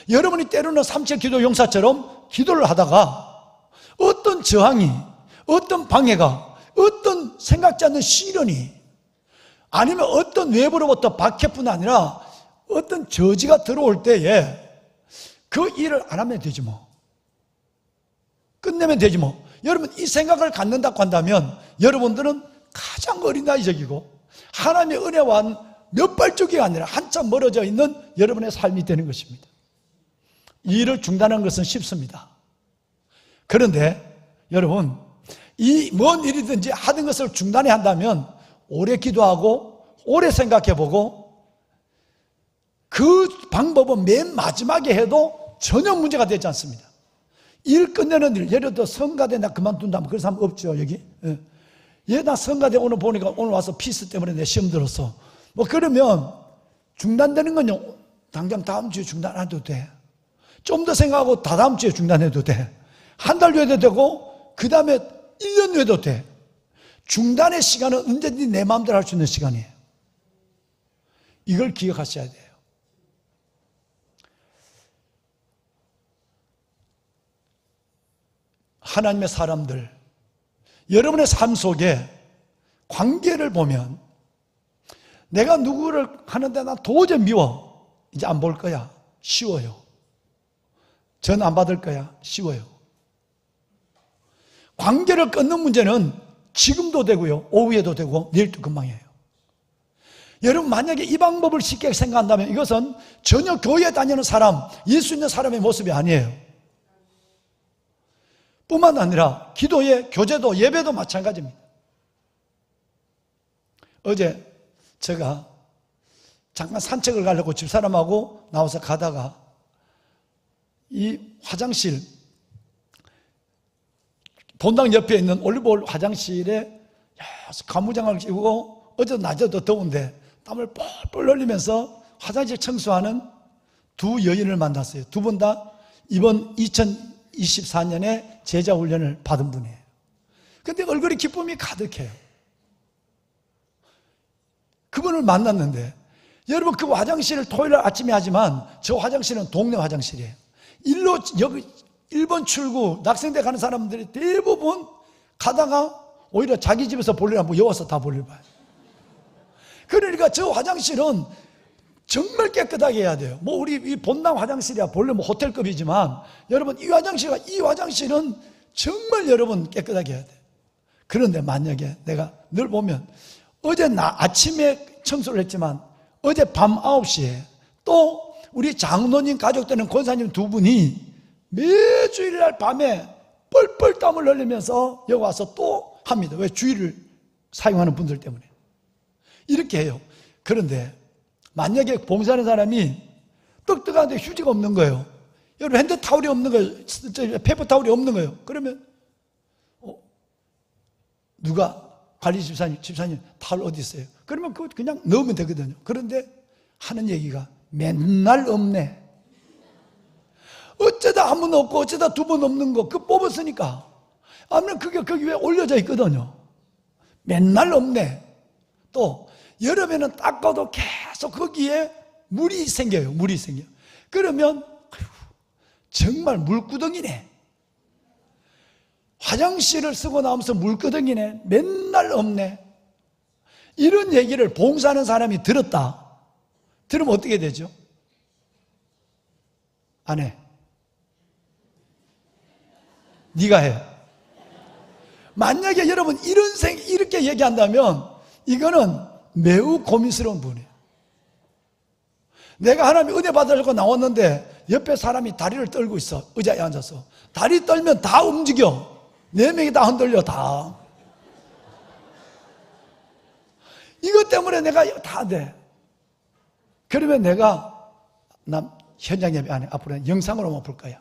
여러분이 때로는 삼칠 기도 용사처럼 기도를 하다가 어떤 저항이, 어떤 방해가, 어떤 생각지 않는 시련이, 아니면 어떤 외부로부터 박해뿐 아니라 어떤 저지가 들어올 때에 그 일을 안 하면 되지 뭐. 끝내면 되지 뭐. 여러분 이 생각을 갖는다고 한다면 여러분들은 가장 어린아이적이고 하나님의 은혜와는 몇 발짝이 아니라 한참 멀어져 있는 여러분의 삶이 되는 것입니다. 이 일을 중단하는 것은 쉽습니다. 그런데 여러분 이 뭔 일이든지 하는 것을 중단해야 한다면 오래 기도하고 오래 생각해보고 그 방법은 맨 마지막에 해도 전혀 문제가 되지 않습니다. 일 끝내는 일, 예를 들어 성가대 나 그만둔다면 그런 사람 없죠 여기? 예, 나 성가대 오늘 보니까 오늘 와서 피스 때문에 내 시험 들었어. 뭐 그러면 중단되는 건요 당장 다음 주에 중단 안 해도 돼. 좀 더 생각하고 다다음 주에 중단해도 돼. 한 달 후에도 되고 그 다음에 1년 후에도 돼. 중단의 시간은 언제든지 내 마음대로 할 수 있는 시간이에요. 이걸 기억하셔야 돼요. 하나님의 사람들, 여러분의 삶 속에 관계를 보면 내가 누구를 하는데 난 도저히 미워. 이제 안 볼 거야. 쉬워요. 전 안 받을 거야. 쉬워요. 관계를 끊는 문제는 지금도 되고요, 오후에도 되고 내일도 금방이에요. 여러분 만약에 이 방법을 쉽게 생각한다면 이것은 전혀 교회에 다니는 사람, 예수 있는 사람의 모습이 아니에요. 뿐만 아니라 기도의 교제도 예배도 마찬가지입니다. 어제 제가 잠깐 산책을 가려고 집사람하고 나와서 가다가 이 화장실, 본당 옆에 있는 올리브올 화장실에 가무장을 끼고 어제도 낮에도 더운데 땀을 뻘뻘 흘리면서 화장실 청소하는 두 여인을 만났어요. 두 분 다 이번 2024년에 제자훈련을 받은 분이에요. 근데 얼굴에 기쁨이 가득해요. 그분을 만났는데 여러분 그 화장실을 토요일 아침에 하지만 저 화장실은 동네 화장실이에요. 여기 1번 출구 낙생대 가는 사람들이 대부분 가다가 오히려 자기 집에서 볼일 안 보고 여와서 다 볼일 봐요. 그러니까 저 화장실은 정말 깨끗하게 해야 돼요. 뭐 우리 이 본당 화장실이야 본래 뭐 호텔급이지만 여러분 이 화장실은 정말 여러분 깨끗하게 해야 돼요. 그런데 만약에 내가 늘 보면 어제 아침에 청소를 했지만 어제 밤 9시에 또 우리 장로님 가족되는 권사님 두 분이 매주일날 밤에 뻘뻘 땀을 흘리면서 여기 와서 또 합니다. 왜? 주일을 사용하는 분들 때문에 이렇게 해요. 그런데 만약에 봉사하는 사람이 떡떡한데 휴지가 없는 거예요. 여러분 핸드타올이 없는 거예요. 페이퍼타올이 없는 거예요. 그러면 누가 관리 집사님 타올 어디 있어요? 그러면 그거 그냥 넣으면 되거든요. 그런데 하는 얘기가 맨날 없네. 어쩌다 한 번 없고 어쩌다 두 번 없는 거 그거 뽑았으니까 아무튼 그게 거기 위에 올려져 있거든요. 맨날 없네. 또 여름에는 닦아도 계속 거기에 물이 생겨요. 물이 생겨. 그러면 정말 물구덩이네. 화장실을 쓰고 나오면서 물구덩이네. 맨날 없네. 이런 얘기를 봉사하는 사람이 들었다. 들으면 어떻게 되죠? 안 해. 네가 해. 만약에 여러분 이렇게 얘기한다면 이거는 매우 고민스러운 분이에요. 내가 하나님 은혜 받으려고 나왔는데 옆에 사람이 다리를 떨고 있어. 의자에 앉아서. 다리 떨면 다 움직여. 4명이 다 흔들려 다. 이것 때문에 내가 다 돼. 그러면 내가 현장 예배 안에 앞으로는 영상으로만 볼 거야.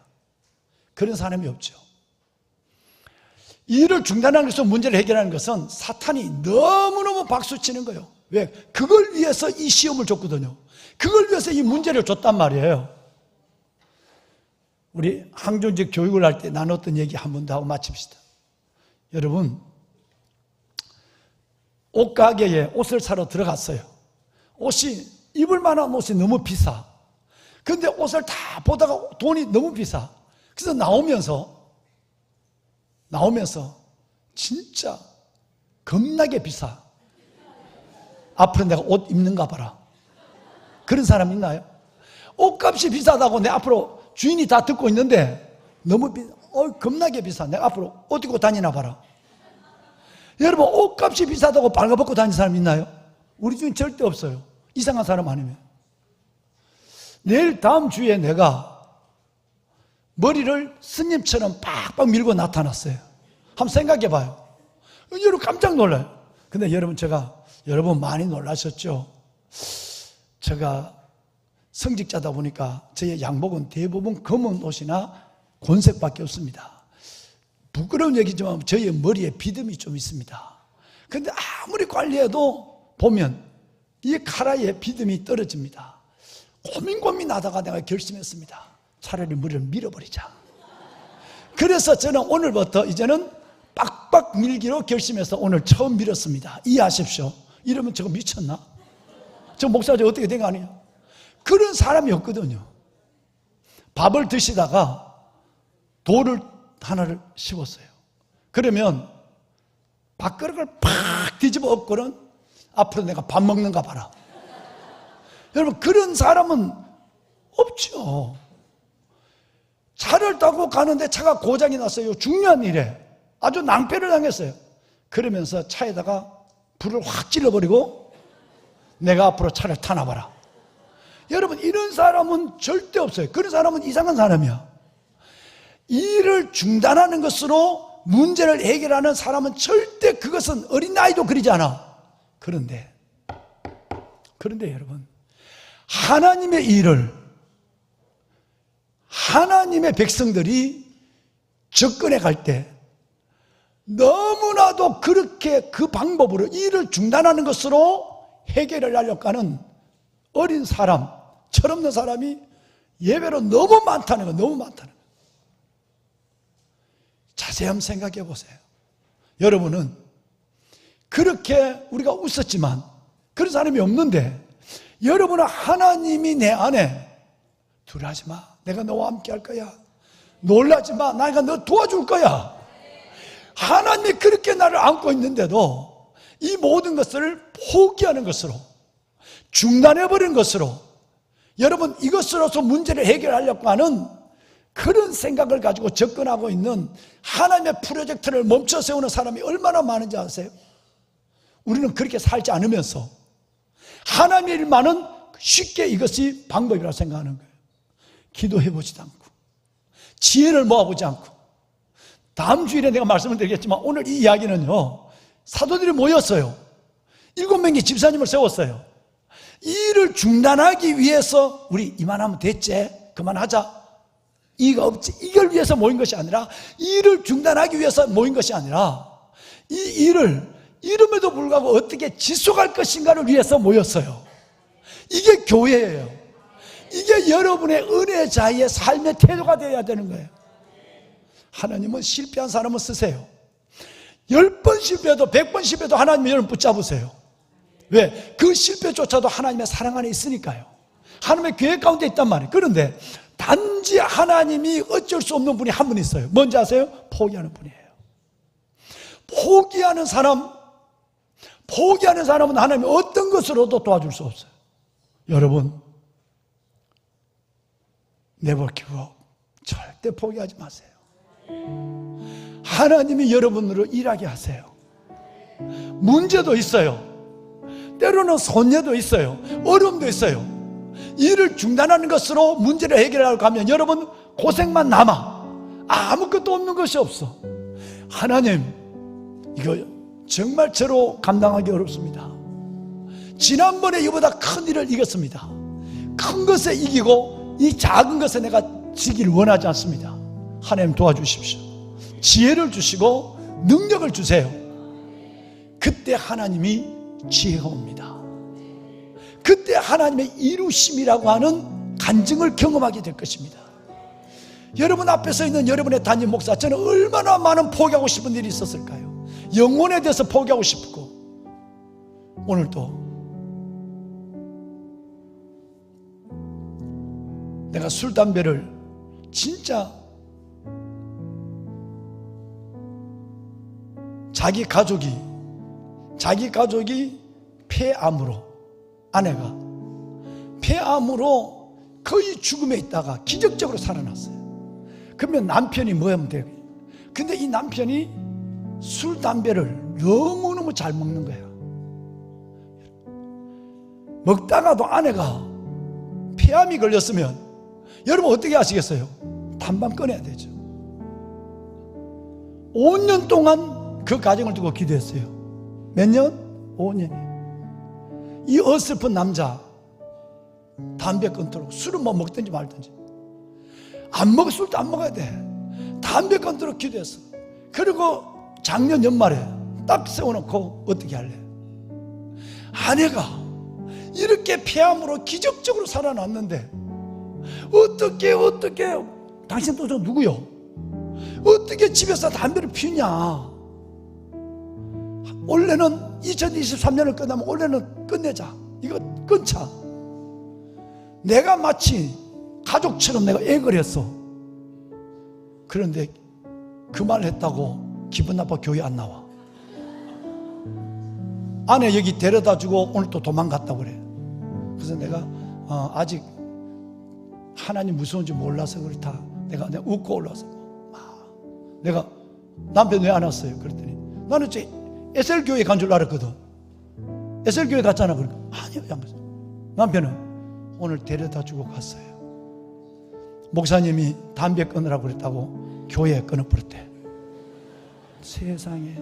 그런 사람이 없죠. 일을 중단하는 것은 문제를 해결하는 것은 사탄이 너무너무 박수치는 거예요. 왜? 그걸 위해서 이 시험을 줬거든요. 그걸 위해서 이 문제를 줬단 말이에요. 우리 항존직 교육을 할 때 나눴던 얘기 한 번 더 하고 마칩시다. 여러분, 옷가게에 옷을 사러 들어갔어요. 옷이 입을 만한 옷이 너무 비싸. 근데 옷을 다 보다가 돈이 너무 비싸. 그래서 나오면서 진짜 겁나게 비싸. 앞으로 내가 옷 입는가 봐라. 그런 사람 있나요? 옷값이 비싸다고 내 앞으로 주인이 다 듣고 있는데 너무 겁나게 비싸. 내가 앞으로 옷 입고 다니나 봐라. 여러분 옷값이 비싸다고 발가벗고 다니는 사람 있나요? 우리 중에 절대 없어요. 이상한 사람 아니면. 내일 다음 주에 내가 머리를 스님처럼 빡빡 밀고 나타났어요. 한번 생각해 봐요. 여러분 깜짝 놀라요. 근데 여러분 많이 놀라셨죠? 제가 성직자다 보니까 저의 양복은 대부분 검은 옷이나 곤색밖에 없습니다. 부끄러운 얘기지만 저의 머리에 비듬이 좀 있습니다. 근데 아무리 관리해도 보면 이 카라에 비듬이 떨어집니다. 고민하다가 내가 결심했습니다. 차라리 머리를 밀어버리자. 그래서 저는 오늘부터 이제는 빡빡 밀기로 결심해서 오늘 처음 밀었습니다. 이해하십시오. 이러면 저거 미쳤나? 저 목사님 어떻게 된 거 아니에요? 그런 사람이 없거든요. 밥을 드시다가 돌을 하나를 씹었어요. 그러면 밥그릇을 팍 뒤집어 엎고는 앞으로 내가 밥 먹는가 봐라. 여러분 그런 사람은 없죠. 차를 타고 가는데 차가 고장이 났어요. 중요한 일에 아주 낭패를 당했어요. 그러면서 차에다가 불을 확 질러버리고 내가 앞으로 차를 타나봐라. 여러분, 이런 사람은 절대 없어요. 그런 사람은 이상한 사람이야. 일을 중단하는 것으로 문제를 해결하는 사람은 절대 그것은 어린아이도 그리지 않아. 그런데 여러분, 하나님의 일을 하나님의 백성들이 접근해 갈 때 너무나도 그렇게 그 방법으로 일을 중단하는 것으로 해결을 하려고 하는 어린 사람, 철없는 사람이 예배로 너무 많다는 거, 너무 많다는 거. 자세히 한번 생각해 보세요. 여러분은 그렇게 우리가 웃었지만 그런 사람이 없는데, 여러분은 하나님이 내 안에 두려워하지 마, 내가 너와 함께 할 거야, 놀라지 마, 내가 너 도와줄 거야, 하나님이 그렇게 나를 안고 있는데도 이 모든 것을 포기하는 것으로, 중단해버리는 것으로, 여러분 이것으로서 문제를 해결하려고 하는 그런 생각을 가지고 접근하고 있는 하나님의 프로젝트를 멈춰 세우는 사람이 얼마나 많은지 아세요? 우리는 그렇게 살지 않으면서 하나님의 일만은 쉽게 이것이 방법이라고 생각하는 거예요. 기도해보지도 않고 지혜를 모아보지 않고. 다음 주일에 내가 말씀을 드리겠지만 오늘 이 이야기는요, 사도들이 모였어요. 7명의 집사님을 세웠어요. 이 일을 중단하기 위해서 우리 이만하면 됐지, 그만하자, 이가 없지, 이걸 위해서 모인 것이 아니라, 이 일을 중단하기 위해서 모인 것이 아니라 이 일을 이름에도 불구하고 어떻게 지속할 것인가를 위해서 모였어요. 이게 교회예요. 이게 여러분의 은혜 자의 삶의 태도가 되어야 되는 거예요. 하나님은 실패한 사람은 쓰세요. 10번 실패해도 100번 실패해도 하나님이 여러분 붙잡으세요. 왜? 그 실패조차도 하나님의 사랑 안에 있으니까요. 하나님의 계획 가운데 있단 말이에요. 그런데 단지 하나님이 어쩔 수 없는 분이 한 분 있어요. 뭔지 아세요? 포기하는 분이에요. 포기하는 사람은 하나님이 어떤 것으로도 도와줄 수 없어요. 여러분, never give up. 절대 포기하지 마세요. 하나님이 여러분으로 일하게 하세요. 문제도 있어요. 때로는 손해도 있어요. 어려움도 있어요. 일을 중단하는 것으로 문제를 해결하려고 하면 여러분 고생만 남아. 아무것도 없는 것이 없어. 하나님, 이거 정말 저로 감당하기 어렵습니다. 지난번에 이보다 큰 일을 이겼습니다. 큰 것에 이기고 이 작은 것에 내가 지기를 원하지 않습니다. 하나님 도와주십시오. 지혜를 주시고 능력을 주세요. 그때 하나님이 지혜가 옵니다. 그때 하나님의 이루심이라고 하는 간증을 경험하게 될 것입니다. 여러분 앞에 서 있는 여러분의 담임 목사, 저는 얼마나 많은 포기하고 싶은 일이 있었을까요? 영혼에 대해서 포기하고 싶고, 오늘도 내가 술, 담배를 진짜 자기 가족이 폐암으로, 아내가 폐암으로 거의 죽음에 있다가 기적적으로 살아났어요. 그러면 남편이 뭐 하면 돼요? 근데 이 남편이 술, 담배를 너무너무 잘 먹는 거예요. 먹다가도 아내가 폐암이 걸렸으면 여러분 어떻게 하시겠어요? 단밤 꺼내야 되죠. 5년 동안 그 가정을 두고 기도했어요. 몇 년? 5년. 이 어설픈 남자 담배 끊도록, 술은 뭐 먹든지 말든지, 안 먹을 술도 안 먹어야 돼. 담배 끊도록 기도했어. 그리고 작년 연말에 딱 세워놓고 어떻게 할래? 아내가 이렇게 폐암으로 기적적으로 살아났는데 어떻게 당신 도대체 누구요? 어떻게 집에서 담배를 피우냐? 원래는 2023년을 끝나면 올해는 끝내자, 이거 끊자. 내가 마치 가족처럼 내가 애걸 했어. 그런데 그 말 했다고 기분 나빠 교회 안 나와. 아내 여기 데려다주고 오늘 또 도망갔다고 그래. 그래서 내가 아직 하나님 무서운지 몰라서 그렇다. 내가 웃고 올라와서 내가 남편 왜 안 왔어요? 그랬더니 나는 에셀교회 간 줄 알았거든. 에셀교회 갔잖아. 그러니까 아니요, 남편은 오늘 데려다 주고 갔어요. 목사님이 담배 끊으라고 그랬다고 교회에 끊어버렸대. 세상에.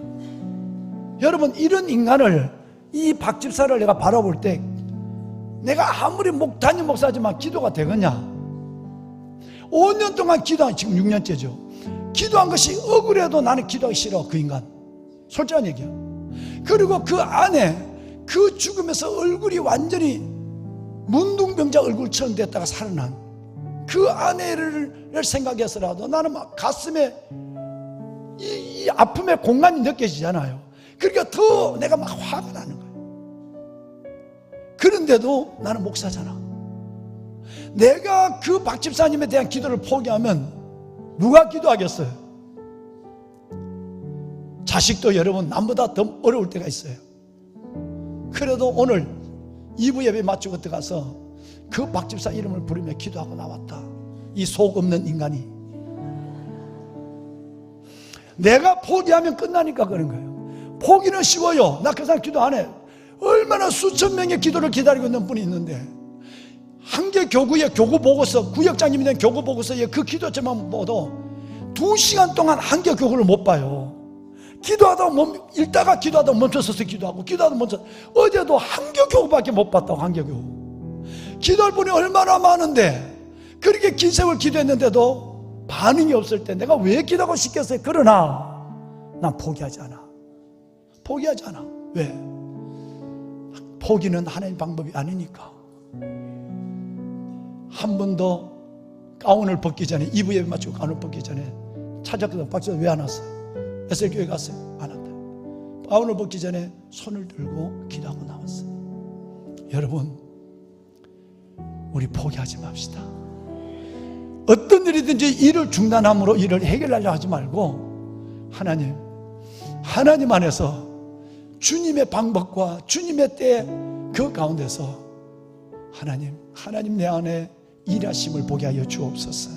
여러분, 이런 인간을, 이 박 집사를 내가 바라볼 때 내가 아무리 담임 목사지만 기도가 되겠냐? 5년 동안 기도한, 지금 6년째죠. 기도한 것이 억울해도 나는 기도하기 싫어. 그 인간, 솔직한 얘기야. 그리고 그 안에 그 죽음에서 얼굴이 완전히 문둥병자 얼굴처럼 됐다가 살아난 그 아내를 생각해서라도 나는 막 가슴에 이 아픔의 공간이 느껴지잖아요. 그러니까 더 내가 막 화가 나는 거예요. 그런데도 나는 목사잖아. 내가 그 박 집사님에 대한 기도를 포기하면 누가 기도하겠어요? 자식도 여러분 남보다 더 어려울 때가 있어요. 그래도 오늘 2부 예배 마치고 들어가서 그 박 집사 이름을 부르며 기도하고 나왔다. 이 속 없는 인간이. 내가 포기하면 끝나니까 그런 거예요. 포기는 쉬워요. 나 그 사람 기도 안 해. 얼마나 수천 명의 기도를 기다리고 있는 분이 있는데, 한개 교구의 교구 보고서, 구역장님이 된 교구 보고서에 그 기도책만 봐도 2시간 동안 한개 교구를 못 봐요. 기도하다가 읽다가 기도하다가 멈춰서서 기도하고, 기도하다가 멈춰. 어제도 한개 교구밖에 못 봤다고. 한개 교구. 기도할 분이 얼마나 많은데 그렇게 긴 세월 기도했는데도 반응이 없을 때 내가 왜 기도하고 싶겠어요? 그러나 난 포기하지 않아. 포기하지 않아. 왜? 포기는 하나님의 방법이 아니니까. 한 번 더 가운을 벗기 전에, 2부 예배 마치고 가운을 벗기 전에 찾았거든. 박지원 왜 안 왔어? 에셀교회 갔어요? 안 왔다. 가운을 벗기 전에 손을 들고 기도하고 나왔어요. 여러분, 우리 포기하지 맙시다. 어떤 일이든지 일을 중단함으로 일을 해결하려 하지 말고, 하나님 안에서 주님의 방법과 주님의 때 그 가운데서 하나님 내 안에 일하심을 보게 하여 주옵소서.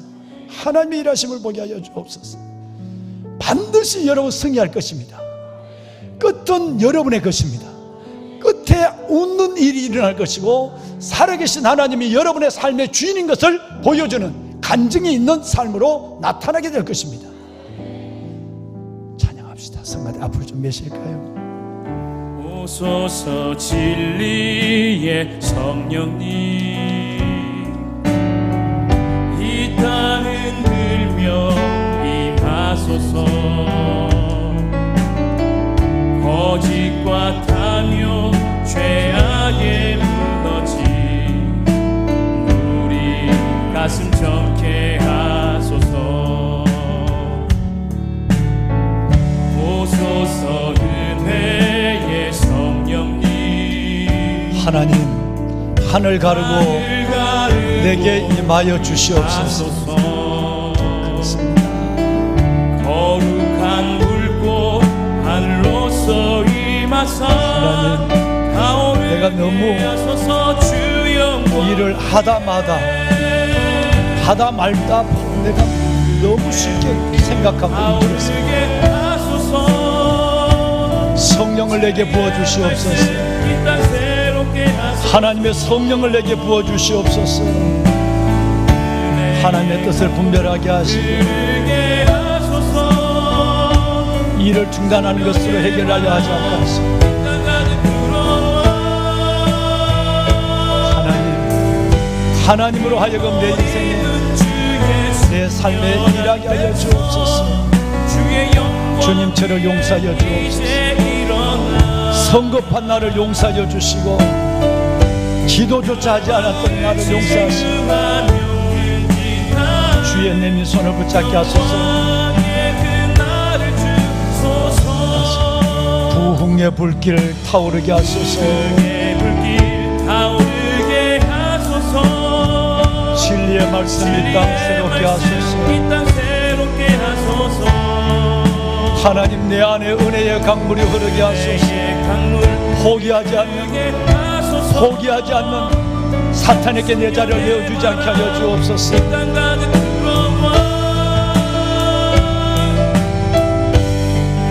하나님의 일하심을 보게 하여 주옵소서. 반드시 여러분 승리할 것입니다. 끝은 여러분의 것입니다. 끝에 웃는 일이 일어날 것이고, 살아계신 하나님이 여러분의 삶의 주인인 것을 보여주는 간증이 있는 삶으로 나타나게 될 것입니다. 찬양합시다. 성가대 앞으로 좀 me실까요? 오소서 진리의 성령님, 이 땅 흔들며 임하소서. 거짓과 탐욕 죄악에 무너진 우리 가슴 정케 하소서. 오소서 은혜의 성령님, 하나님, 하늘 가르고 내게 임하여 주시옵소서. 그렇습니다. 거룩한 불꽃 하늘로서 임하사 하나님, 내가 너무 일을 하다 말다 내가 너무 쉽게 생각하고 힘들었습니다. 성령을 내게 부어주시옵소서. 하나님의 성령을 내게 부어주시옵소서. 하나님의 뜻을 분별하게 하시고 일을 중단하는 것으로 해결하려 하지 않게 하시고, 하나님으로 하여금 내 인생에, 내 삶에 일하게 하여 주옵소서. 주님처럼 용서하여 주옵소서. 성급한 나를 용서하여 주시고, 기도조차 하지 않았던 나를 용서하시고, 주의 내민 손을 붙잡게 하소서. 부흥의 불길 타오르게 하소서. 진리의 말씀 이 땅 새롭게 하소서. 하나님, 내 안에 은혜의 강물이 흐르게 하소서. 포기하지 않는 사탄에게 내 자리를 내어주지 않게 하여 주옵소서.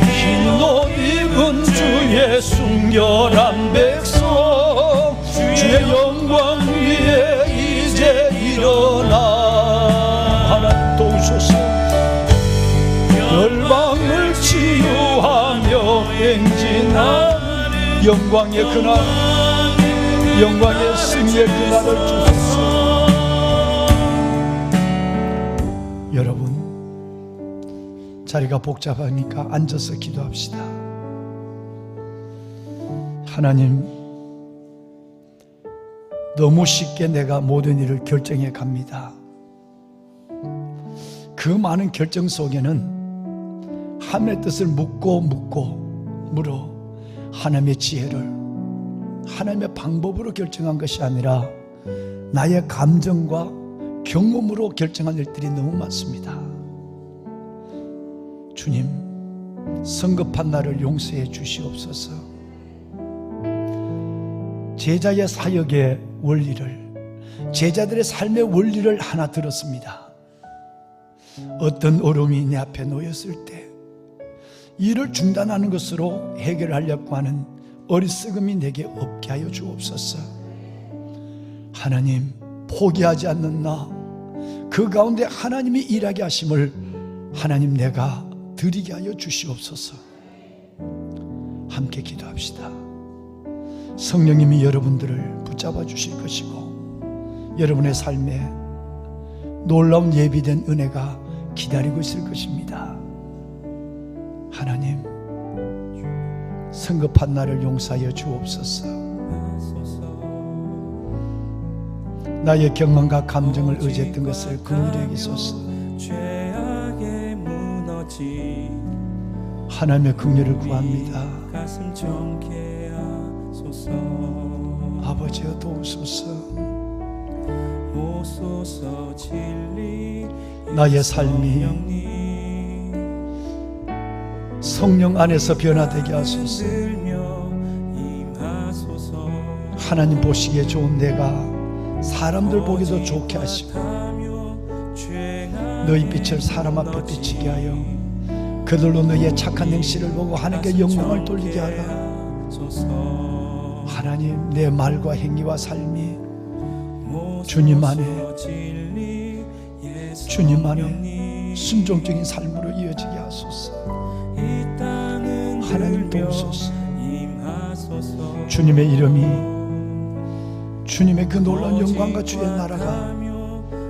흰 옷 입은 주여 정결한 백성 주의 영광 위에 이제 일어나 하나님 도우소서. 열방을 치유하며 행진하는 영광의 그날, 영광의 승리의 그날을 주소서. 여러분, 자리가 복잡하니까 앉아서 기도합시다. 하나님, 너무 쉽게 내가 모든 일을 결정해 갑니다. 그 많은 결정 속에는 하나님의 뜻을 묻고 물어 하나님의 지혜를, 하나님의 방법으로 결정한 것이 아니라 나의 감정과 경험으로 결정한 일들이 너무 많습니다. 주님, 성급한 나를 용서해 주시옵소서. 제자의 사역의 원리를, 제자들의 삶의 원리를 하나 들었습니다. 어떤 어려움이 내 앞에 놓였을 때 이를 중단하는 것으로 해결하려고 하는 어리석음이 내게 없게 하여 주옵소서. 하나님, 포기하지 않는 나, 그 가운데 하나님이 일하게 하심을 하나님 내가 드리게 하여 주시옵소서. 함께 기도합시다. 성령님이 여러분들을 붙잡아 주실 것이고 여러분의 삶에 놀라운 예비된 은혜가 기다리고 있을 것입니다. 하나님, 성급한 나를 용서하여 주옵소서. 나의 경험과 감정을 의지했던 것을 긍휼히 여기소서. 하나님의 긍휼을 구합니다. 아버지여 도우소서. 나의 삶이 성령 안에서 변화되게 하소서. 하나님 보시기에 좋은 내가 사람들 보기도 좋게 하시고 너희 빛을 사람 앞에 비치게 하여 그들로 너희의 착한 행실을 보고 하나님께 영광을 돌리게 하라. 하나님, 내 말과 행위와 삶이 주님 안에 순종적인 삶으로 이어지게 하소서. 하나님 도우소서. 주님의 이름이, 주님의 그 놀라운 영광과 주의 나라가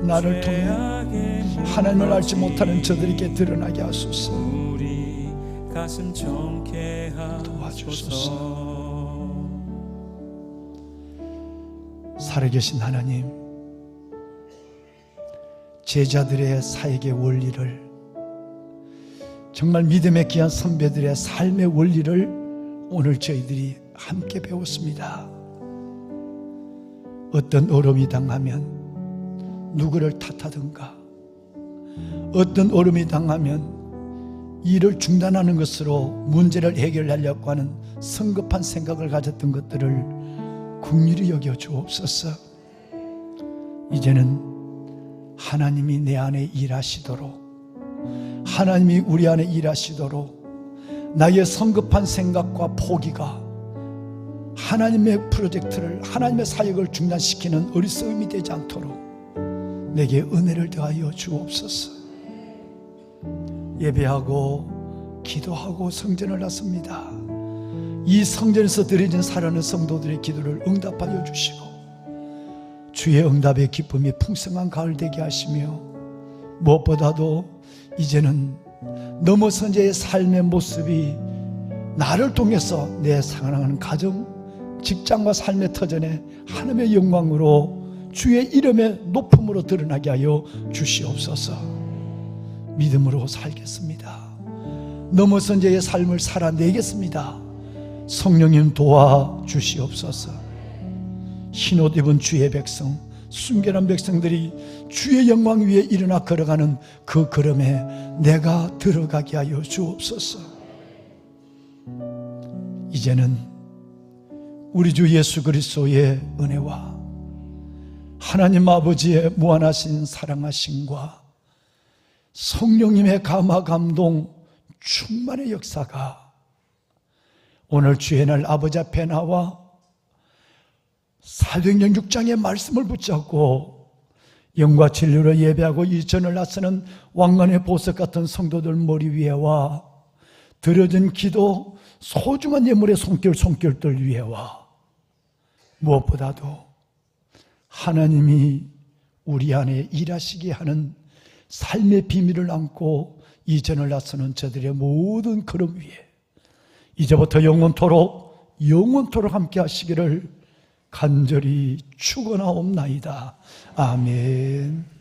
나를 통해 하나님을 알지 못하는 저들에게 드러나게 하소서. 도와주소서. 살아계신 하나님, 제자들의 사역의 원리를, 정말 믿음의 귀한 선배들의 삶의 원리를 오늘 저희들이 함께 배웠습니다. 어떤 어려움이 당하면 누구를 탓하든가, 어떤 어려움이 당하면 일을 중단하는 것으로 문제를 해결하려고 하는 성급한 생각을 가졌던 것들을 긍휼히 여겨 주옵소서. 이제는 하나님이 내 안에 일하시도록, 하나님이 우리 안에 일하시도록 나의 성급한 생각과 포기가 하나님의 프로젝트를, 하나님의 사역을 중단시키는 어리석음이 되지 않도록 내게 은혜를 더하여 주옵소서. 예배하고 기도하고 성전을 났습니다. 이 성전에서 드려진 사랑하는 성도들의 기도를 응답하여 주시고 주의 응답의 기쁨이 풍성한 가을 되게 하시며, 무엇보다도 이제는 넘어선 자의 삶의 모습이 나를 통해서 내 사랑하는 가정, 직장과 삶의 터전에 하나님의 영광으로 주의 이름의 높음으로 드러나게 하여 주시옵소서. 믿음으로 살겠습니다. 넘어선 자의 삶을 살아내겠습니다. 성령님 도와주시옵소서. 흰옷 입은 주의 백성, 순결한 백성들이 주의 영광 위에 일어나 걸어가는 그 걸음에 내가 들어가게 하여 주옵소서. 이제는 우리 주 예수 그리스도의 은혜와 하나님 아버지의 무한하신 사랑하심과 성령님의 감화 감동 충만의 역사가 오늘 주의 날 아버지 앞에 나와 사도행전 6장의 말씀을 붙잡고 영과 진리로 예배하고 이전을 나서는 왕관의 보석 같은 성도들 머리 위에와 드려진 기도 소중한 예물의 손길들 위에와 무엇보다도 하나님이 우리 안에 일하시게 하는 삶의 비밀을 안고 이전을 나서는 저들의 모든 걸음 위에 이제부터 영원토록 함께 하시기를 간절히 축원하옵나이다. 아멘.